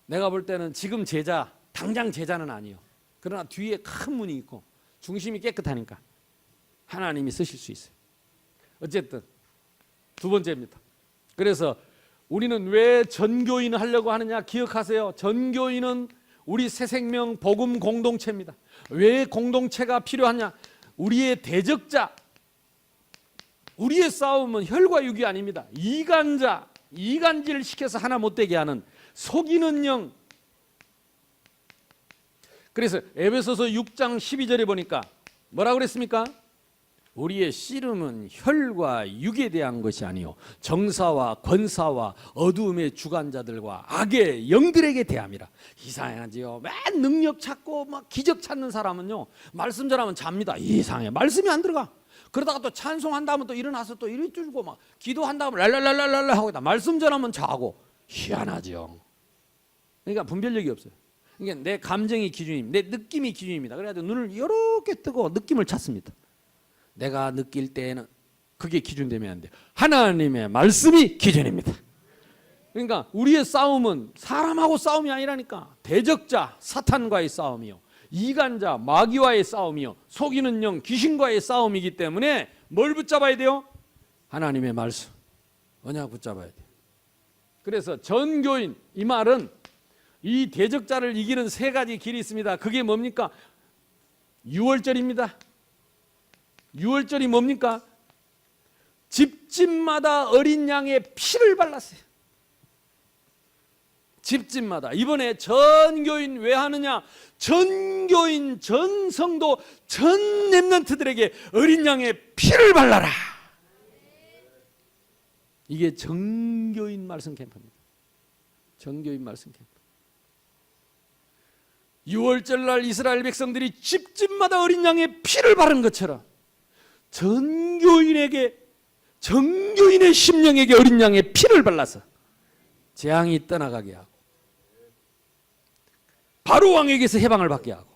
내가 볼 때는 지금 제자, 당장 제자는 아니요. 그러나 뒤에 큰 문이 있고 중심이 깨끗하니까 하나님이 쓰실 수 있어요. 어쨌든 두 번째입니다. 그래서 우리는 왜 전교인을 하려고 하느냐 기억하세요. 전교인은 우리 새생명 복음 공동체입니다. 왜 공동체가 필요하냐? 우리의 대적자, 우리의 싸움은 혈과 육이 아닙니다. 이간자, 이간질을 시켜서 하나 못되게 하는 속이는 영. 그래서 에베소서 6장 12절에 보니까 뭐라고 그랬습니까? 우리의 씨름은 혈과 육에 대한 것이 아니요 정사와 권사와 어두움의 주관자들과 악의 영들에게 대함이라. 이상하지요. 맨 능력 찾고 막 기적 찾는 사람은요, 말씀 전하면 잡니다. 이상해. 말씀이 안 들어가. 그러다가 또 찬송한 다음에 또 일어나서 또 이리 주고 막 기도한 다음에 랄랄랄랄랄라 하고 있다. 말씀 전하면 자고. 희한하죠. 그러니까 분별력이 없어요. 그러니까 내 감정이 기준입니다. 내 느낌이 기준입니다. 그래가지고 눈을 이렇게 뜨고 느낌을 찾습니다. 내가 느낄 때에는 그게 기준되면 안 돼요. 하나님의 말씀이 기준입니다. 그러니까 우리의 싸움은 사람하고 싸움이 아니라니까. 대적자 사탄과의 싸움이요, 이간자 마귀와의 싸움이요, 속이는 영 귀신과의 싸움이기 때문에 뭘 붙잡아야 돼요? 하나님의 말씀, 언약 붙잡아야 돼요. 그래서 전교인, 이 말은 이 대적자를 이기는 세 가지 길이 있습니다. 그게 뭡니까? 유월절입니다. 유월절이 뭡니까? 집집마다 어린 양의 피를 발랐어요. 집집마다. 이번에 전교인 왜 하느냐? 전교인, 전성도, 전 렘넌트들에게 어린 양의 피를 발라라. 이게 정교인 말씀 캠프입니다. 정교인 말씀 캠프. 유월절날 이스라엘 백성들이 집집마다 어린 양의 피를 바른 것처럼 전교인의 심령에게 어린 양의 피를 발라서 재앙이 떠나가게 하고 바로 왕에게서 해방을 받게 하고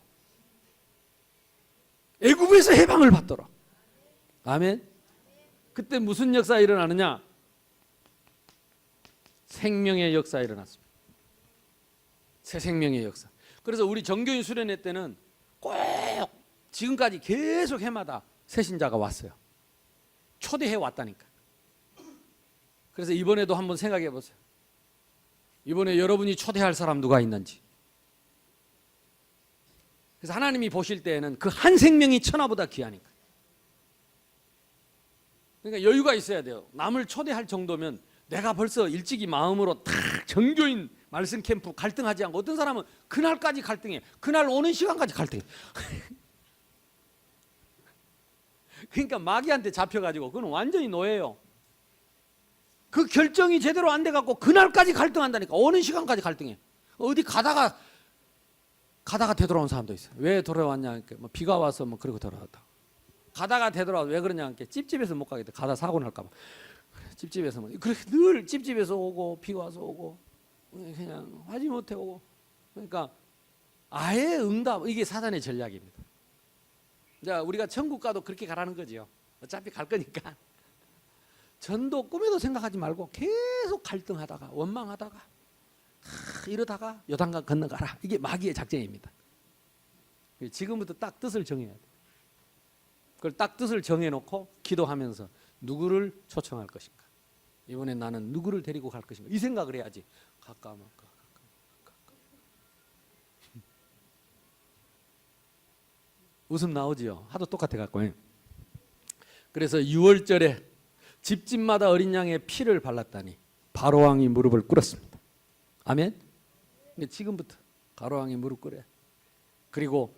애굽에서 해방을 받도록. 아멘. 그때 무슨 역사가 일어나느냐? 생명의 역사가 일어났습니다. 새 생명의 역사. 그래서 우리 정교인 수련회 때는 꼭 지금까지 계속 해마다 새신자가 왔어요. 초대해 왔다니까. 그래서 이번에도 한번 생각해 보세요. 이번에 여러분이 초대할 사람 누가 있는지. 그래서 하나님이 보실 때에는 그 한 생명이 천하보다 귀하니까. 그러니까 여유가 있어야 돼요. 남을 초대할 정도면 내가 벌써 일찍이 마음으로 탁 정교인 말씀 캠프 갈등하지 않고, 어떤 사람은 그날까지 갈등해. 그날 오는 시간까지 갈등해. 그러니까 마귀한테 잡혀가지고 그건 완전히 노예요. 그 결정이 제대로 안 돼갖고 그날까지 갈등한다니까. 오는 시간까지 갈등해. 어디 가다가 되돌아온 사람도 있어요. 왜 돌아왔냐 하니까 뭐 비가 와서 뭐 그러고 돌아왔다. 가다가 되돌아와서 왜 그러냐 하니까 찝찝해서 못 가겠다. 가다 사고 날까봐. 찝찝해서 뭐 그렇게 늘 찝찝해서 오고 비가 와서 오고 그냥 하지 못해 오고. 그러니까 아예 응답, 이게 사단의 전략입니다. 자, 우리가 천국 가도 그렇게 가라는 거지요. 어차피 갈 거니까. 전도 꿈에도 생각하지 말고 계속 갈등하다가 원망하다가 이러다가 요단강 건너가라. 이게 마귀의 작전입니다. 지금부터 딱 뜻을 정해야 돼. 그걸 딱 뜻을 정해놓고 기도하면서 누구를 초청할 것인가. 이번엔 나는 누구를 데리고 갈 것인가. 이 생각을 해야지. 가까. 웃음 나오지요. 하도 똑같아 갖고. 그래서 6월절에 집집마다 어린 양의 피를 발랐다니 바로 왕이 무릎을 꿇었습니다. 아멘. 근데 지금부터 바로 왕이 무릎 꿇어요. 그리고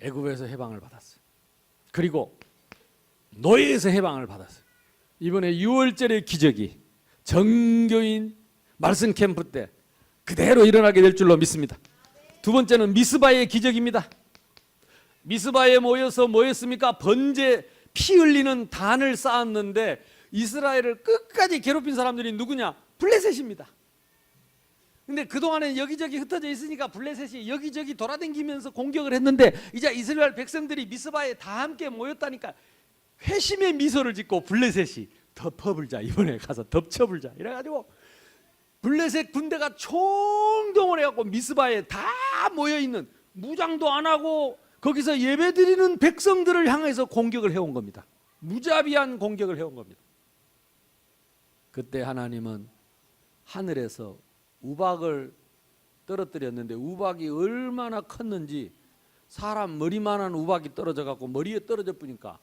애굽에서 해방을 받았어요. 그리고 노예에서 해방을 받았어요. 이번에 6월절의 기적이 정교인 말씀 캠프 때 그대로 일어나게 될 줄로 믿습니다. 두 번째는 미스바의 기적입니다. 미스바에 모여서 뭐였습니까? 번제 피 흘리는 단을 쌓았는데 이스라엘을 끝까지 괴롭힌 사람들이 누구냐? 블레셋입니다. 근데 그동안은 여기저기 흩어져 있으니까 블레셋이 여기저기 돌아다니면서 공격을 했는데 이제 이스라엘 백성들이 미스바에 다 함께 모였다니까 회심의 미소를 짓고 블레셋이 덮어불자, 이번에 가서 덮쳐불자 이래가지고 블레셋 군대가 총동원 해갖고 미스바에 다 모여있는, 무장도 안 하고 거기서 예배드리는 백성들을 향해서 공격을 해온 겁니다. 무자비한 공격을 해온 겁니다. 그때 하나님은 하늘에서 우박을 떨어뜨렸는데 우박이 얼마나 컸는지 사람 머리만한 우박이 떨어져 갖고 머리에 떨어져 보니까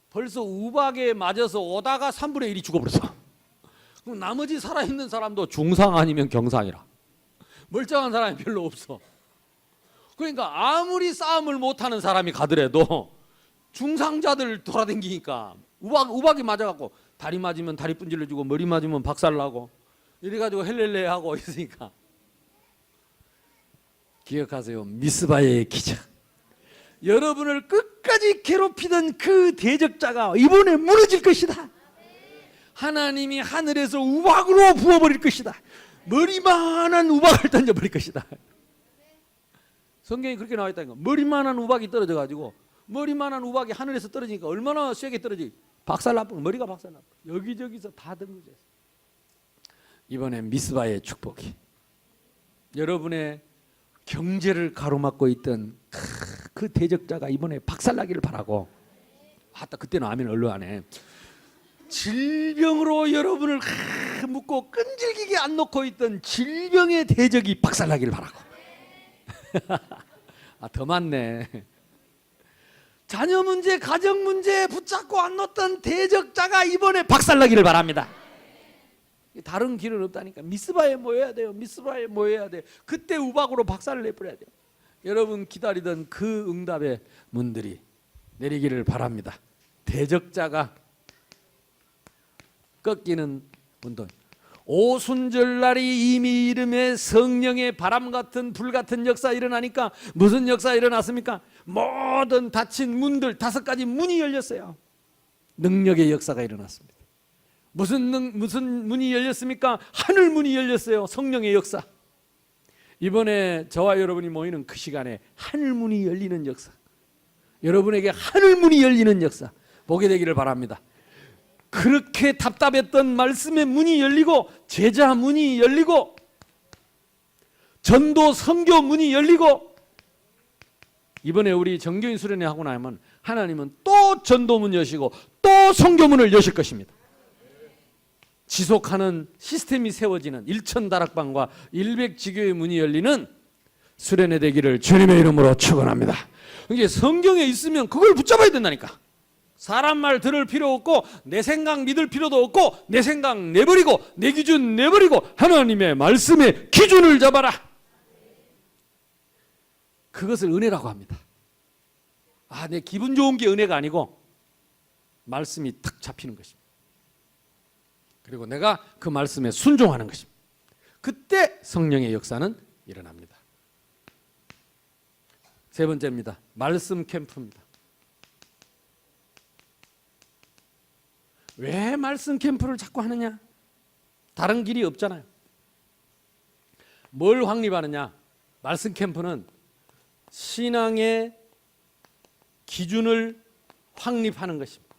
벌써 우박에 맞아서 오다가 3분의 1이 죽어버렸어. 그럼 나머지 살아있는 사람도 중상 아니면 경상이라. 멀쩡한 사람이 별로 없어. 그러니까 아무리 싸움을 못하는 사람이 가더라도 중상자들 돌아다니니까 우박이 맞아갖고 다리 맞으면 다리 분질러주고 머리 맞으면 박살나고 이래가지고 헬렐레 하고 있으니까. 기억하세요. 미스바의 기적. 여러분을 끝까지 괴롭히던 그 대적자가 이번에 무너질 것이다. 하나님이 하늘에서 우박으로 부어버릴 것이다. 머리만한 우박을 던져버릴 것이다. 성경이 그렇게 나와 있다니까. 머리만한 우박이 떨어져가지고 머리만한 우박이 하늘에서 떨어지니까 얼마나 세게 떨어지. 박살나고 머리가 박살나고 여기저기서 다 던져졌어요. 이번엔 미스바의 축복이 여러분의 경제를 가로막고 있던 그 대적자가 이번에 박살나기를 바라고. 아따, 그때는 아멘 얼른 안 해. 질병으로 여러분을 묶고 끈질기게 안 놓고 있던 질병의 대적이 박살나기를 바라고. 더 많네. 자녀 문제, 가정 문제 붙잡고 안 놓던 대적자가 이번에 박살나기를 바랍니다. 다른 길은 없다니까. 미스바에 모여야 돼요. 미스바에 모여야 돼요. 그때 우박으로 박살을 내버려야 돼요. 여러분 기다리던 그 응답의 문들이 내리기를 바랍니다. 대적자가 꺾이는 운동. 오순절날이 이미 이름에 성령의 바람 같은 불 같은 역사 일어나니까 무슨 역사 일어났습니까? 모든 닫힌 문들 5가지 문이 열렸어요. 능력의 역사가 일어났습니다. 무슨 문이 열렸습니까? 하늘 문이 열렸어요. 성령의 역사. 이번에 저와 여러분이 모이는 그 시간에 하늘 문이 열리는 역사, 여러분에게 하늘 문이 열리는 역사 보게 되기를 바랍니다. 그렇게 답답했던 말씀의 문이 열리고, 제자 문이 열리고, 전도 선교 문이 열리고, 이번에 우리 정교인 수련회 하고 나면 하나님은 또 전도문 여시고 또 선교문을 여실 것입니다. 지속하는 시스템이 세워지는 일천다락방과 일백지교의 문이 열리는 수련회 되기를 주님의 이름으로 축원합니다. 이게 성경에 있으면 그걸 붙잡아야 된다니까. 사람 말 들을 필요 없고, 내 생각 믿을 필요도 없고, 내 생각 내버리고, 내 기준 내버리고 하나님의 말씀의 기준을 잡아라. 그것을 은혜라고 합니다. 내 기분 좋은 게 은혜가 아니고 말씀이 탁 잡히는 것입니다. 그리고 내가 그 말씀에 순종하는 것입니다. 그때 성령의 역사는 일어납니다. 세 번째입니다. 말씀 캠프입니다. 왜 말씀 캠프를 자꾸 하느냐? 다른 길이 없잖아요. 뭘 확립하느냐? 말씀 캠프는 신앙의 기준을 확립하는 것입니다.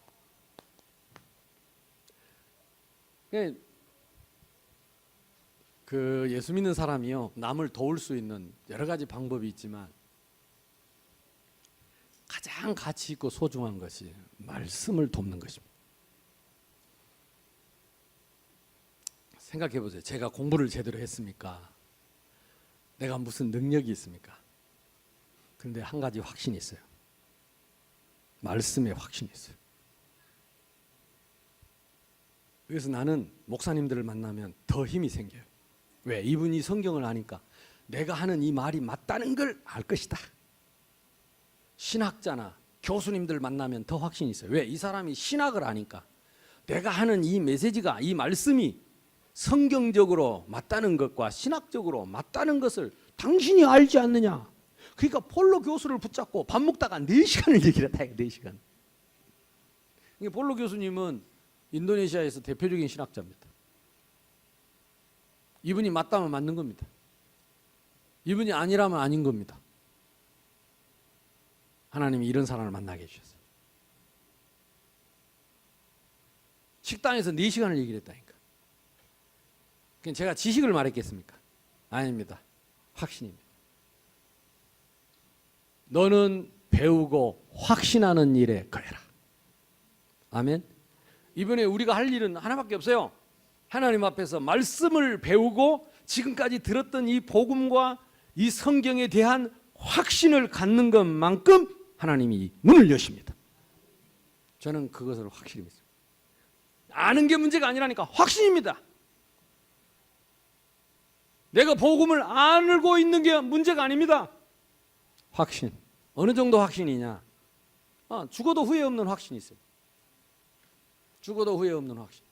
그 예수 믿는 사람이요, 남을 도울 수 있는 여러 가지 방법이 있지만 가장 가치 있고 소중한 것이 말씀을 돕는 것입니다. 생각해 보세요. 제가 공부를 제대로 했습니까? 내가 무슨 능력이 있습니까? 근데 한 가지 확신이 있어요. 말씀에 확신이 있어요. 그래서 나는 목사님들을 만나면 더 힘이 생겨요. 왜? 이분이 성경을 아니까 내가 하는 이 말이 맞다는 걸 알 것이다. 신학자나 교수님들 만나면 더 확신이 있어요. 왜? 이 사람이 신학을 아니까 내가 하는 이 메시지가, 이 말씀이 성경적으로 맞다는 것과 신학적으로 맞다는 것을 당신이 알지 않느냐. 그러니까 폴로 교수를 붙잡고 밥 먹다가 4시간을 얘기를 했다. 4시간. 폴로 교수님은 인도네시아에서 대표적인 신학자입니다. 이분이 맞다면 맞는 겁니다. 이분이 아니라면 아닌 겁니다. 하나님이 이런 사람을 만나게 해주셨어요. 식당에서 4시간을 얘기를 했다니까. 제가 지식을 말했겠습니까? 아닙니다. 확신입니다. 너는 배우고 확신하는 일에 거해라. 아멘. 이번에 우리가 할 일은 하나밖에 없어요. 하나님 앞에서 말씀을 배우고 지금까지 들었던 이 복음과 이 성경에 대한 확신을 갖는 것만큼 하나님이 문을 여십니다. 저는 그것을 확실히 믿습니다. 아는 게 문제가 아니라니까, 확신입니다. 내가 복음을 알고 있는 게 문제가 아닙니다. 확신. 어느 정도 확신이냐? 죽어도 후회 없는 확신이 있어요. 죽어도 후회 없는 확신.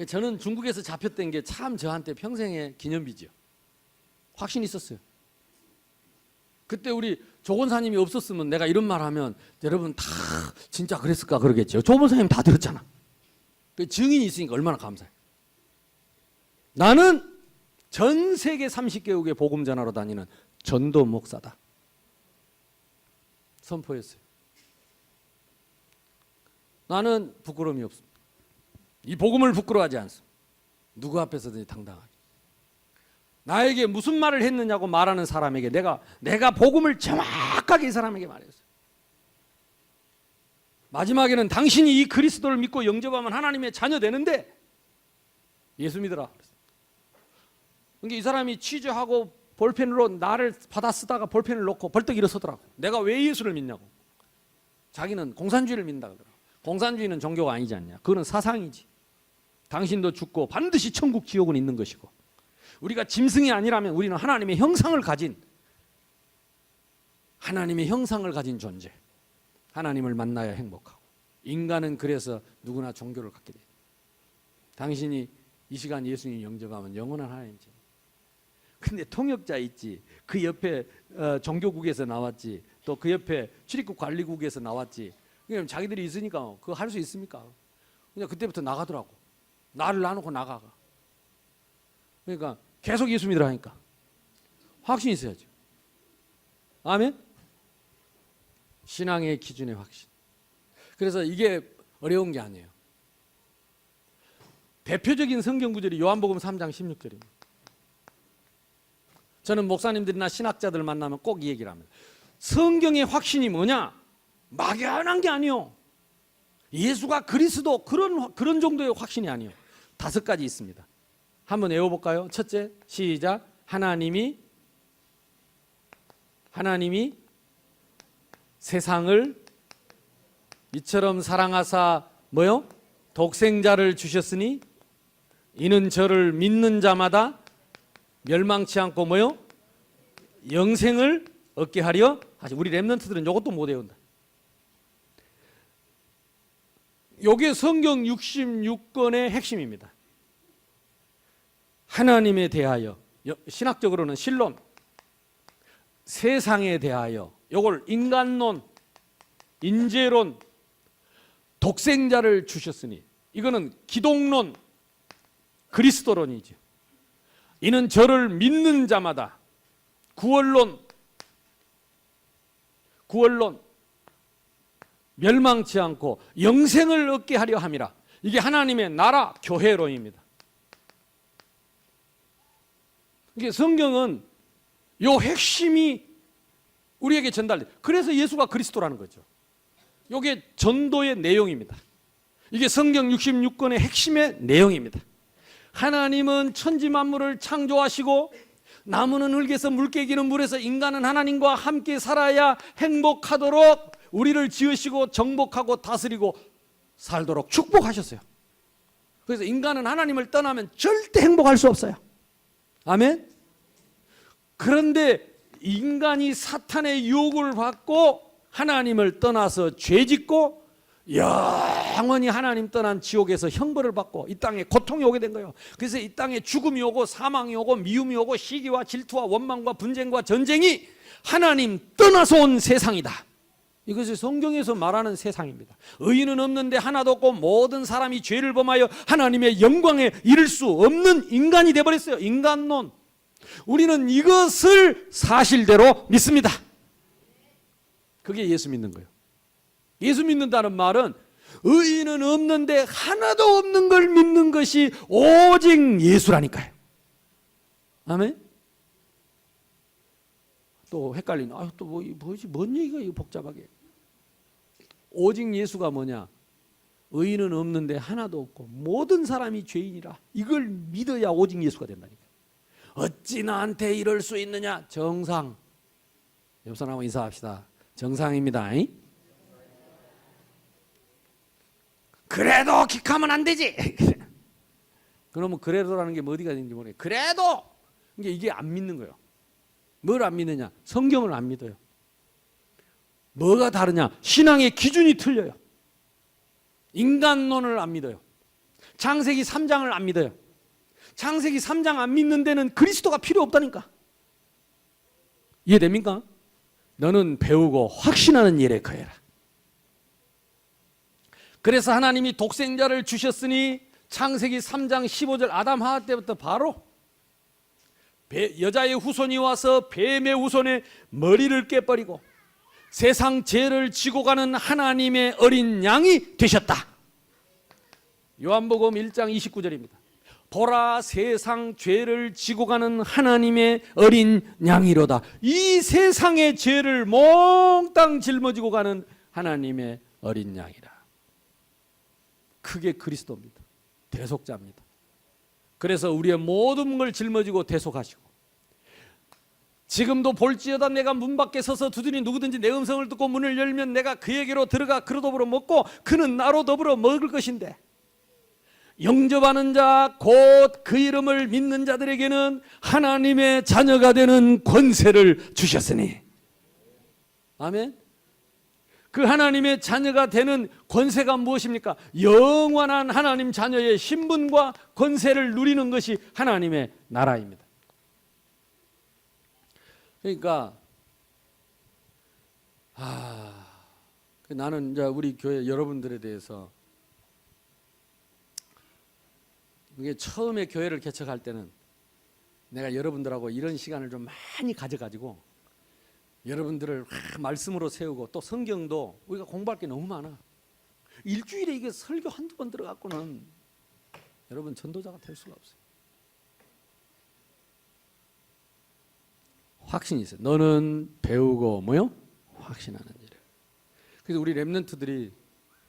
저는 중국에서 잡혔던 게 참 저한테 평생의 기념비죠. 확신이 있었어요. 그때 우리 조 권사님이 없었으면 내가 이런 말 하면 여러분 다 진짜 그랬을까 그러겠죠. 조 권사님 다 들었잖아. 그 증인이 있으니까 얼마나 감사해. 나는 전 세계 30개국의 복음 전하러 다니는 전도 목사다. 선포했어요. 나는 부끄러움이 없습니다. 이 복음을 부끄러워하지 않습니다. 누구 앞에서든지 당당하게. 나에게 무슨 말을 했느냐고 말하는 사람에게 내가 복음을 정확하게 이 사람에게 말했어요. 마지막에는 당신이 이 그리스도를 믿고 영접하면 하나님의 자녀 되는데 예수 믿으라. 그러니까 이 사람이 취재하고 볼펜으로 나를 받아 쓰다가 볼펜을 놓고 벌떡 일어서더라고. 내가 왜 예수를 믿냐고. 자기는 공산주의를 믿는다 그러더라고. 공산주의는 종교가 아니지 않냐. 그거는 사상이지. 당신도 죽고 반드시 천국 지옥은 있는 것이고, 우리가 짐승이 아니라면 우리는 하나님의 형상을 가진 존재. 하나님을 만나야 행복하고, 인간은 그래서 누구나 종교를 갖게 돼. 당신이 이 시간 예수님 영접하면 영원한 하나님 집. 근데 통역자 있지, 그 옆에 종교국에서 나왔지, 또 그 옆에 출입국 관리국에서 나왔지. 그냥 자기들이 있으니까 그거 할 수 있습니까? 그냥 그때부터 나가더라고. 나를 놔놓고 나가. 그러니까 계속 예수 믿으라 하니까 확신이 있어야죠. 아멘. 신앙의 기준의 확신. 그래서 이게 어려운 게 아니에요. 대표적인 성경 구절이 요한복음 3장 16절입니다. 저는 목사님들이나 신학자들 만나면 꼭 이 얘기를 합니다. 성경의 확신이 뭐냐? 막연한 게 아니요. 예수가 그리스도 그런 정도의 확신이 아니요. 5가지 있습니다. 한번 외워볼까요? 첫째, 시작. 하나님이 세상을 이처럼 사랑하사 뭐요? 독생자를 주셨으니 이는 저를 믿는 자마다 멸망치 않고 뭐요? 영생을 얻게 하려 하시. 우리 렘넌트들은 이것도 못 외운다. 이게 성경 66권의 핵심입니다. 하나님에 대하여, 신학적으로는 신론, 세상에 대하여, 이걸 인간론, 인재론, 독생자를 주셨으니, 이거는 기독론, 그리스도론이죠. 이는 저를 믿는 자마다, 구원론, 멸망치 않고 영생을 얻게 하려 함이라. 이게 하나님의 나라, 교회론입니다. 이게 성경은 요 핵심이 우리에게 전달돼. 그래서 예수가 그리스도라는 거죠. 이게 전도의 내용입니다. 이게 성경 66권의 핵심의 내용입니다. 하나님은 천지 만물을 창조하시고 나무는 흙에서 물개기는 물에서 인간은 하나님과 함께 살아야 행복하도록 우리를 지으시고 정복하고 다스리고 살도록 축복하셨어요. 그래서 인간은 하나님을 떠나면 절대 행복할 수 없어요. 아멘. 그런데 인간이 사탄의 유혹을 받고 하나님을 떠나서 죄짓고 영원히 하나님 떠난 지옥에서 형벌을 받고 이 땅에 고통이 오게 된 거예요. 그래서 이 땅에 죽음이 오고 사망이 오고 미움이 오고 시기와 질투와 원망과 분쟁과 전쟁이 하나님 떠나서 온 세상이다. 이것이 성경에서 말하는 세상입니다. 의인은 없는데 하나도 없고 모든 사람이 죄를 범하여 하나님의 영광에 이를 수 없는 인간이 되어버렸어요. 인간론. 우리는 이것을 사실대로 믿습니다. 그게 예수 믿는 거예요. 예수 믿는다는 말은 의인은 없는데 하나도 없는 걸 믿는 것이 오직 예수라니까요. 아멘. 또 헷갈리는, 또 뭐지? 뭔 얘기가 이거 복잡하게. 오직 예수가 뭐냐? 의인은 없는데 하나도 없고 모든 사람이 죄인이라. 이걸 믿어야 오직 예수가 된다니까. 어찌 나한테 이럴 수 있느냐? 정상. 옆 사람하고 인사합시다. 정상입니다. 그래도 기카면 안 되지. 그러면 그래도라는 게 어디가 있는지 모르겠어요. 그래도 이게 안 믿는 거예요. 뭘 안 믿느냐? 성경을 안 믿어요. 뭐가 다르냐? 신앙의 기준이 틀려요. 인간론을 안 믿어요. 창세기 3장을 안 믿어요. 창세기 3장 안 믿는 데는 그리스도가 필요 없다니까. 이해됩니까? 너는 배우고 확신하는 일에 거해라. 그래서 하나님이 독생자를 주셨으니 창세기 3장 15절 아담 하와 때부터 바로 여자의 후손이 와서 뱀의 후손의 머리를 깨버리고 세상 죄를 지고 가는 하나님의 어린 양이 되셨다. 요한복음 1장 29절입니다. 보라 세상 죄를 지고 가는 하나님의 어린 양이로다. 이 세상의 죄를 몽땅 짊어지고 가는 하나님의 어린 양이라. 그게 그리스도입니다. 대속자입니다. 그래서 우리의 모든 걸 짊어지고 대속하시고 지금도 볼지어다 내가 문 밖에 서서 두드리 누구든지 내 음성을 듣고 문을 열면 내가 그에게로 들어가 그로 더불어 먹고 그는 나로 더불어 먹을 것인데 영접하는 자 곧 그 이름을 믿는 자들에게는 하나님의 자녀가 되는 권세를 주셨으니 아멘. 그 하나님의 자녀가 되는 권세가 무엇입니까? 영원한 하나님 자녀의 신분과 권세를 누리는 것이 하나님의 나라입니다. 그러니까 나는 이제 우리 교회 여러분들에 대해서 이게 처음에 교회를 개척할 때는 내가 여러분들하고 이런 시간을 좀 많이 가져가지고 여러분들을 말씀으로 세우고 또 성경도 우리가 공부할 게 너무 많아. 일주일에 이게 설교 한두 번 들어갖고는 여러분 전도자가 될 수가 없어요. 확신이 있어요. 너는 배우고 뭐요? 확신하는 일을. 그래서 우리 렘넌트들이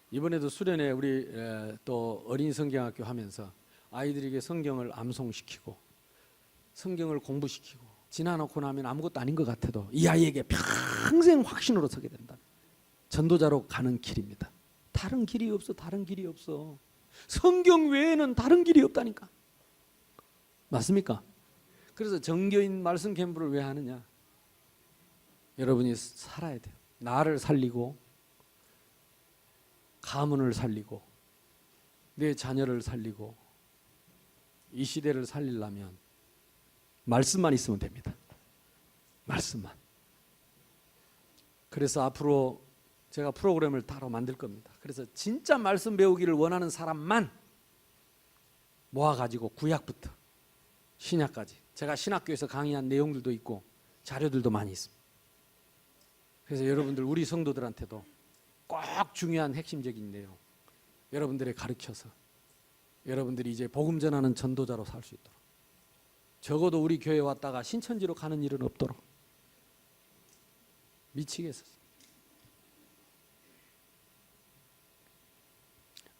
이번에도 수련회 우리 또 어린이 성경학교 하면서 아이들에게 성경을 암송시키고 성경을 공부시키고 지나놓고 나면 아무것도 아닌 것 같아도 이 아이에게 평생 확신으로 서게 된다. 전도자로 가는 길입니다. 다른 길이 없어. 다른 길이 없어. 성경 외에는 다른 길이 없다니까. 맞습니까? 그래서 정교인 말씀 캠프를 왜 하느냐? 여러분이 살아야 돼요. 나를 살리고 가문을 살리고 내 자녀를 살리고 이 시대를 살리려면 말씀만 있으면 됩니다. 말씀만. 그래서 앞으로 제가 프로그램을 따로 만들 겁니다. 그래서 진짜 말씀 배우기를 원하는 사람만 모아가지고 구약부터 신약까지 제가 신학교에서 강의한 내용들도 있고 자료들도 많이 있습니다. 그래서 여러분들 우리 성도들한테도 꼭 중요한 핵심적인 내용 여러분들에 가르쳐서 여러분들이 이제 복음 전하는 전도자로 살 수 있도록 적어도 우리 교회 왔다가 신천지로 가는 일은 없도록 미치겠어.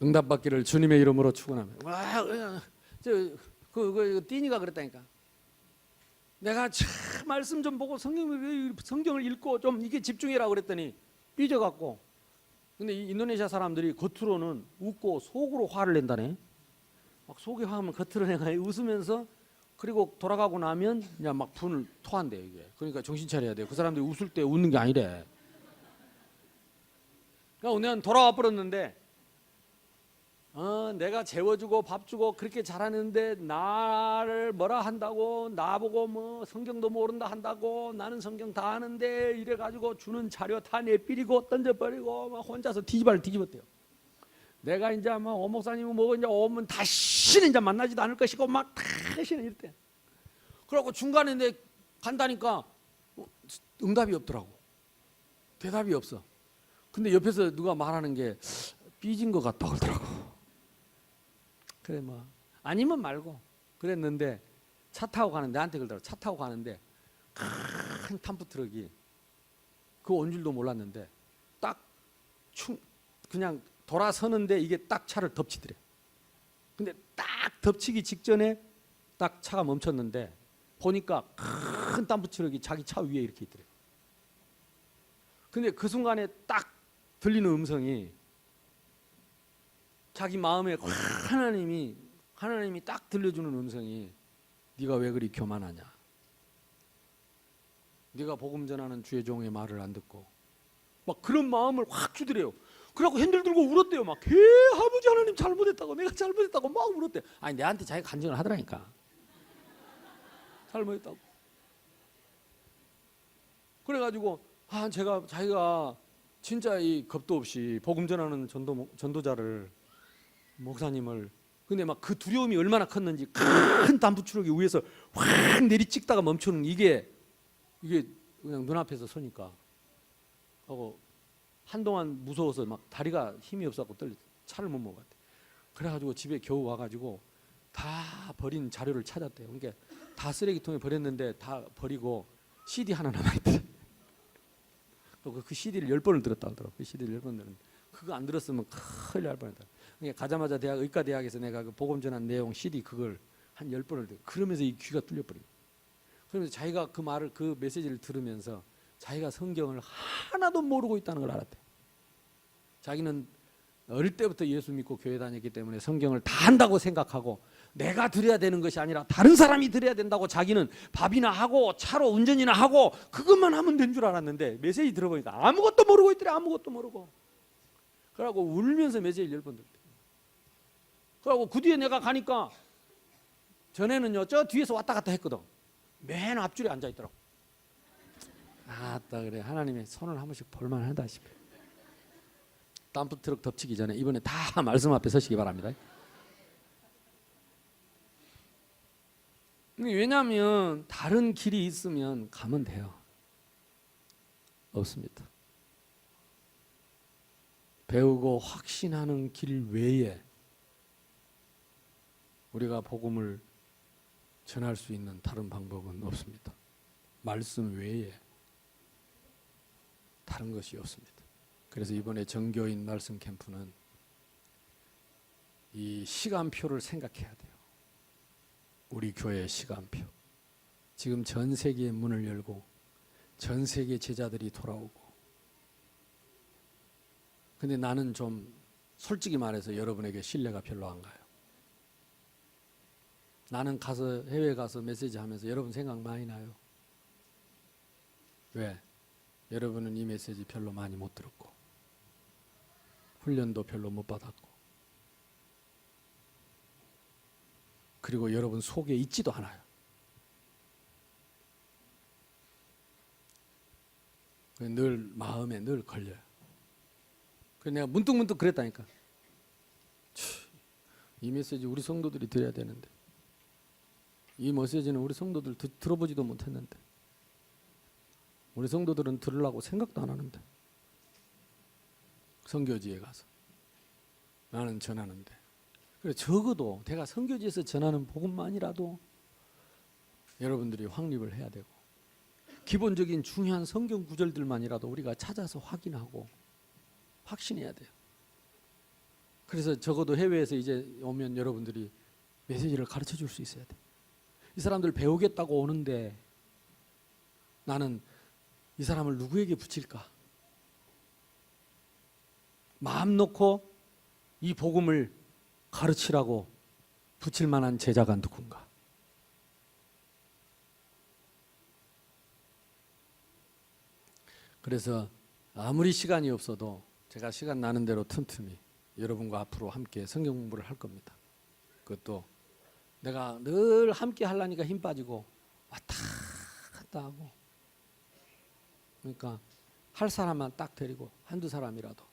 응답받기를 주님의 이름으로 축원합니다. 와, 그 띠니가 그랬다니까. 내가 참 말씀 좀 보고 성경을 읽고 좀 이게 집중해라 그랬더니 삐져갖고. 근데 이 인도네시아 사람들이 겉으로는 웃고 속으로 화를 낸다네. 막 속이 화하면 겉으로 내가 웃으면서 그리고 돌아가고 나면 그냥 막 분을 토한대요 이게. 그러니까 정신 차려야 돼요. 그 사람들이 웃을 때 웃는 게 아니래. 그러니까 내가 돌아와 버렸는데 내가 재워주고 밥 주고 그렇게 잘하는데 나를 뭐라 한다고 나보고 뭐 성경도 모른다 한다고 나는 성경 다 아는데 이래가지고 주는 자료 다 내삐리고 던져버리고 막 혼자서 뒤집어를 뒤집었대요. 내가 이제 막 목사님은 뭐고 이제 오면 다시는 이제 만나지도 않을 것이고 막 다시는 이랬대. 그러고 중간에 내 간다니까 응답이 없더라고. 대답이 없어. 근데 옆에서 누가 말하는 게 삐진 것 같다 그러더라고. 그래 뭐 아니면 말고 그랬는데 차 타고 가는데 나한테 그러더라고. 차 타고 가는데 큰 탐프 트럭이 그거 온 줄도 몰랐는데 딱 그냥 돌아서는데 이게 딱 차를 덮치더래. 근데 딱 덮치기 직전에 딱 차가 멈췄는데 보니까 큰 덤프 트럭이 자기 차 위에 이렇게 있더래. 근데 그 순간에 딱 들리는 음성이 자기 마음에 하나님이 딱 들려주는 음성이 네가 왜 그리 교만하냐? 네가 복음 전하는 주의 종의 말을 안 듣고 막 그런 마음을 확 주더래요. 그래갖고 핸들 들고 울었대요. 막 아버지 하나님 잘못했다고 내가 잘못했다고 막 울었대. 아니 내한테 자기가 간증을 하더라니까. 잘못했다고. 그래가지고 자기가 진짜 이 겁도 없이 복음 전하는 전도자를 목사님을 근데 막 그 두려움이 얼마나 컸는지 큰 덤프 트럭이 위에서 확 내리찍다가 멈추는 이게 그냥 눈앞에서 서니까 하고 한동안 무서워서 막 다리가 힘이 없어갖고 차를 못 먹었대. 그래가지고 집에 겨우 와가지고 다 버린 자료를 찾았대요. 그러니까 다 쓰레기통에 버렸는데 다 버리고 CD 하나 남아있대. 그 CD를 10번을 들었다 하더라고. 그 CD를 10번 들었는데 그거 안 들었으면 큰일 날 뻔했다. 그러니까 가자마자 의과대학에서 내가 그 복음 전한 내용 CD 그걸 한 10번을 들어. 그러면서 이 귀가 뚫려버린 거야. 그러면서 자기가 그 메시지를 들으면서 자기가 성경을 하나도 모르고 있다는 걸 알았대. 자기는 어릴 때부터 예수 믿고 교회 다녔기 때문에 성경을 다 안다고 생각하고 내가 드려야 되는 것이 아니라 다른 사람이 드려야 된다고 자기는 밥이나 하고 차로 운전이나 하고 그것만 하면 된 줄 알았는데 메시지 들어보니까 아무것도 모르고 있더래. 아무것도 모르고. 그러고 울면서 메시지 10번 듣대. 그러고 그 뒤에 내가 가니까 전에는요 저 뒤에서 왔다 갔다 했거든. 맨 앞줄에 앉아 있더라고. 아따 그래 하나님의 손을 한 번씩 볼만하다 싶어. 덤프트럭 덮치기 전에 이번에 다 말씀 앞에 서시기 바랍니다. 왜냐하면 다른 길이 있으면 가면 돼요. 없습니다. 배우고 확신하는 길 외에 우리가 복음을 전할 수 있는 다른 방법은 없습니다. 말씀 외에 다른 것이 없습니다. 그래서 이번에 정교인 말씀 캠프는 이 시간표를 생각해야 돼요. 우리 교회의 시간표. 지금 전 세계의 문을 열고 전 세계 제자들이 돌아오고, 근데 나는 좀 솔직히 말해서 여러분에게 신뢰가 별로 안 가요. 나는 가서 해외 가서 메시지 하면서 여러분 생각 많이 나요. 왜? 여러분은 이 메시지 별로 많이 못 들었고 훈련도 별로 못 받았고 그리고 여러분 속에 있지도 않아요. 늘 마음에 늘 걸려요. 그래서 내가 문득문득 그랬다니까. 이 메시지 우리 성도들이 들어야 되는데, 이 메시지는 우리 성도들 들어보지도 못했는데, 우리 성도들은 들으려고 생각도 안 하는데, 선교지에 가서 나는 전하는데, 그래 적어도 내가 선교지에서 전하는 복음만이라도 여러분들이 확립을 해야 되고, 기본적인 중요한 성경 구절들만이라도 우리가 찾아서 확인하고 확신해야 돼요. 그래서 적어도 해외에서 이제 오면 여러분들이 메시지를 가르쳐 줄 수 있어야 돼. 이 사람들 배우겠다고 오는데 나는 이 사람을 누구에게 붙일까? 마음 놓고 이 복음을 가르치라고 붙일 만한 제자가 누군가? 그래서 아무리 시간이 없어도 제가 시간 나는 대로 틈틈이 여러분과 앞으로 함께 성경 공부를 할 겁니다. 그것도 내가 늘 함께 하려니까 힘 빠지고 왔다 갔다 하고, 그러니까 할 사람만 딱 데리고 한두 사람이라도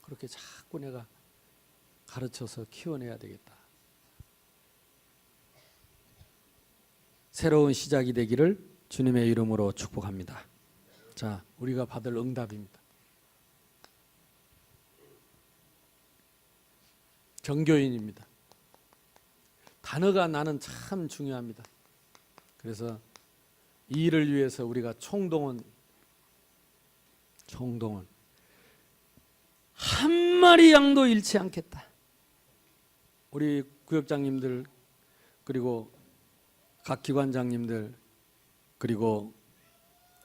그렇게 자꾸 내가 가르쳐서 키워내야 되겠다. 새로운 시작이 되기를 주님의 이름으로 축복합니다. 자, 우리가 받을 응답입니다. 정교인입니다. 단어가 나는 참 중요합니다. 그래서 이 일을 위해서 우리가 총동원 한 마리 양도 잃지 않겠다. 우리 구역장님들 그리고 각 기관장님들 그리고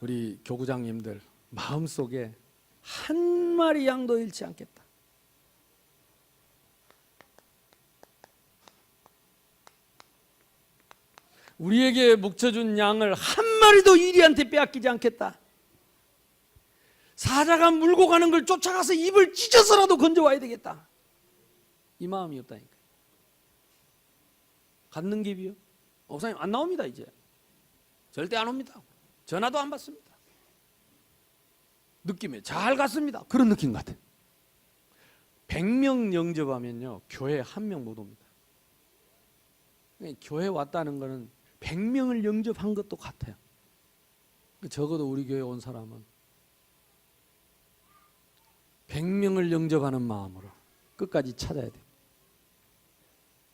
우리 교구장님들 마음속에 한 마리 양도 잃지 않겠다. 우리에게 묵혀준 양을 한 마리도 이리한테 빼앗기지 않겠다. 사자가 물고 가는 걸 쫓아가서 입을 찢어서라도 건져와야 되겠다. 이 마음이었다니까. 갖는 깁이요? 목사님 안 나옵니다. 이제 절대 안 옵니다. 전화도 안 받습니다. 느낌에 잘 갔습니다. 그런 느낌 같아. 100명 영접하면요 교회 한 명 못 옵니다. 교회 왔다는 거는 100명을 영접한 것도 같아요. 적어도 우리 교회 온 사람은 100명을 영접하는 마음으로 끝까지 찾아야 돼.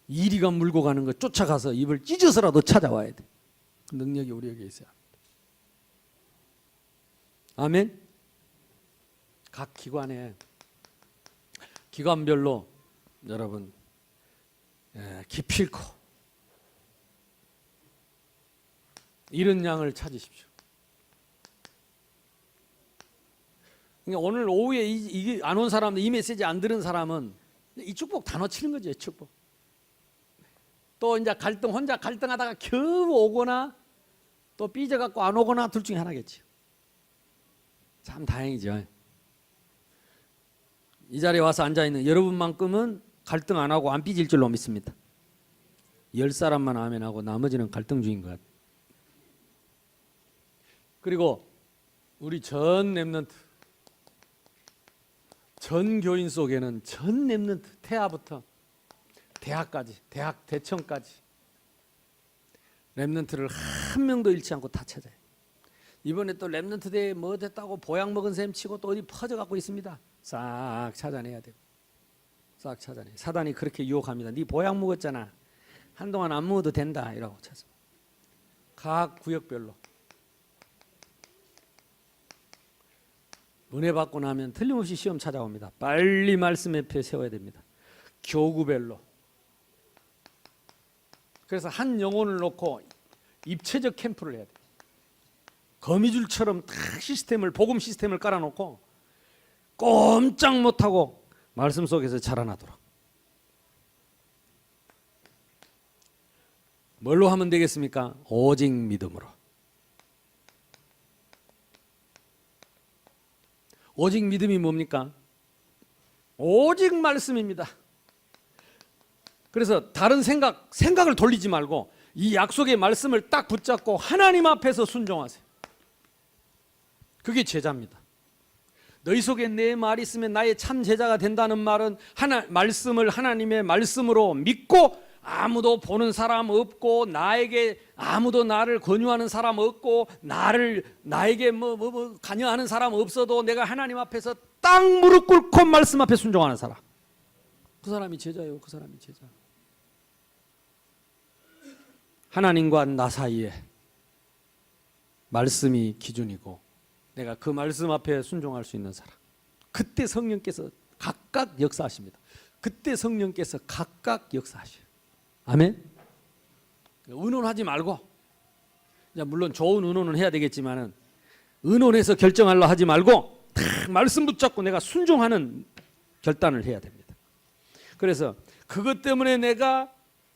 이리가 물고 가는 거 쫓아가서 입을 찢어서라도 찾아와야 돼. 그 능력이 우리에게 있어야 합니다. 아멘. 각 기관별로 여러분 기필코 이런 양을 찾으십시오. 그러니까 오늘 오후에 이게 안 온 사람들, 이 메시지 안 들은 사람은 이 축복 다 놓치는 거죠. 축복. 또 이제 혼자 갈등하다가 겨우 오거나 또 삐져갖고 안 오거나 둘 중에 하나겠지. 참 다행이죠. 이 자리에 와서 앉아있는 여러분만큼은 갈등 안 하고 안 삐질 줄로 믿습니다. 10사람만 아멘하고 나머지는 갈등 중인 것 같아요. 그리고 우리 전 렘넌트, 전 교인 속에는 전 렘넌트, 태아부터 대학까지, 대학 대청까지 렘넌트를 한 명도 잃지 않고 다 찾아요. 이번에 또 렘넌트 대회 뭐 됐다고 보약 먹은 셈 치고 또 어디 퍼져갖고 있습니다. 싹 찾아내야 돼요. 싹 찾아내. 사단이 그렇게 유혹합니다. 네 보약 먹었잖아. 한동안 안 먹어도 된다 이라고 찾습니다. 각 구역별로 은혜 받고 나면 틀림없이 시험 찾아옵니다. 빨리 말씀 옆에 세워야 됩니다. 교구별로. 그래서 한 영혼을 놓고 입체적 캠프를 해야 돼요. 거미줄처럼 딱 시스템을, 복음 시스템을 깔아놓고 꼼짝 못하고 말씀 속에서 자라나도록. 뭘로 하면 되겠습니까? 오직 믿음으로. 오직 믿음이 뭡니까? 오직 말씀입니다. 그래서 다른 생각을 돌리지 말고 이 약속의 말씀을 딱 붙잡고 하나님 앞에서 순종하세요. 그게 제자입니다. 너희 속에 내 말이 있으면 나의 참 제자가 된다는 말은 말씀을 하나님의 말씀으로 믿고 아무도 보는 사람 없고 나에게 아무도 나를 권유하는 사람 없고 나에게 관여하는 사람 없어도 내가 하나님 앞에서 딱 무릎 꿇고 말씀 앞에 순종하는 사람. 그 사람이 제자예요. 그 사람이 제자. 하나님과 나 사이에 말씀이 기준이고 내가 그 말씀 앞에 순종할 수 있는 사람. 그때 성령께서 각각 역사하십니다. 그때 성령께서 각각 역사하셔요. 아멘. 의논하지 말고, 물론 좋은 의논은 해야 되겠지만은 의논해서 결정하려 하지 말고 딱 말씀 붙잡고 내가 순종하는 결단을 해야 됩니다. 그래서 그것 때문에 내가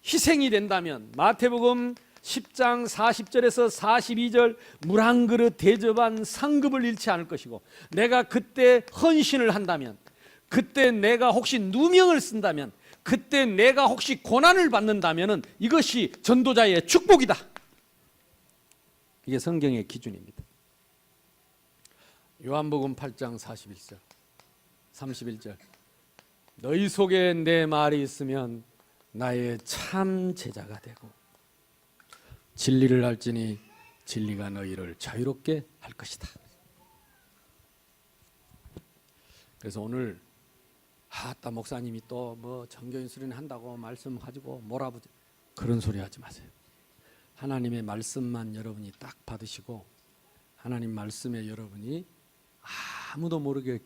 희생이 된다면 마태복음 10장 40절에서 42절 물 한 그릇 대접한 상급을 잃지 않을 것이고, 내가 그때 헌신을 한다면, 그때 내가 혹시 누명을 쓴다면, 그때 내가 혹시 고난을 받는다면 이것이 전도자의 축복이다. 이게 성경의 기준입니다. 요한복음 8장 41절 31절 너희 속에 내 말이 있으면 나의 참 제자가 되고 진리를 알지니 진리가 너희를 자유롭게 할 것이다. 그래서 오늘 아따 목사님이 또 뭐 정교인 수련 한다고 말씀 가지고 몰아보지, 그런 소리 하지 마세요. 하나님의 말씀만 여러분이 딱 받으시고 하나님 말씀에 여러분이 아무도 모르게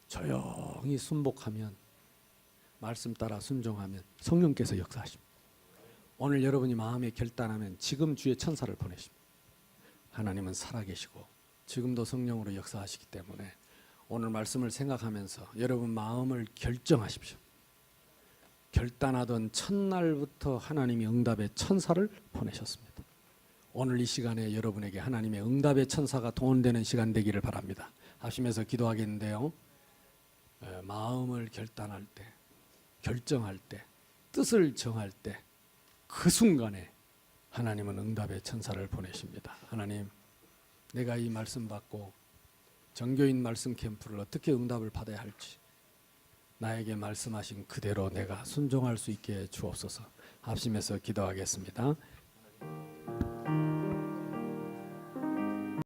조용히 순복하면, 말씀 따라 순종하면 성령께서 역사하십니다. 오늘 여러분이 마음에 결단하면 지금 주의 천사를 보내십니다. 하나님은 살아계시고 지금도 성령으로 역사하시기 때문에 오늘 말씀을 생각하면서 여러분 마음을 결정하십시오. 결단하던 첫날부터 하나님이 응답의 천사를 보내셨습니다. 오늘 이 시간에 여러분에게 하나님의 응답의 천사가 동원되는 시간 되기를 바랍니다. 하시면서 기도하겠는데요. 마음을 결단할 때, 결정할 때, 뜻을 정할 때 그 순간에 하나님은 응답의 천사를 보내십니다. 하나님, 내가 이 말씀 받고 정교인 말씀 캠프를 어떻게 응답을 받아야 할지 나에게 말씀하신 그대로 내가 순종할 수 있게 주옵소서. 합심해서 기도하겠습니다.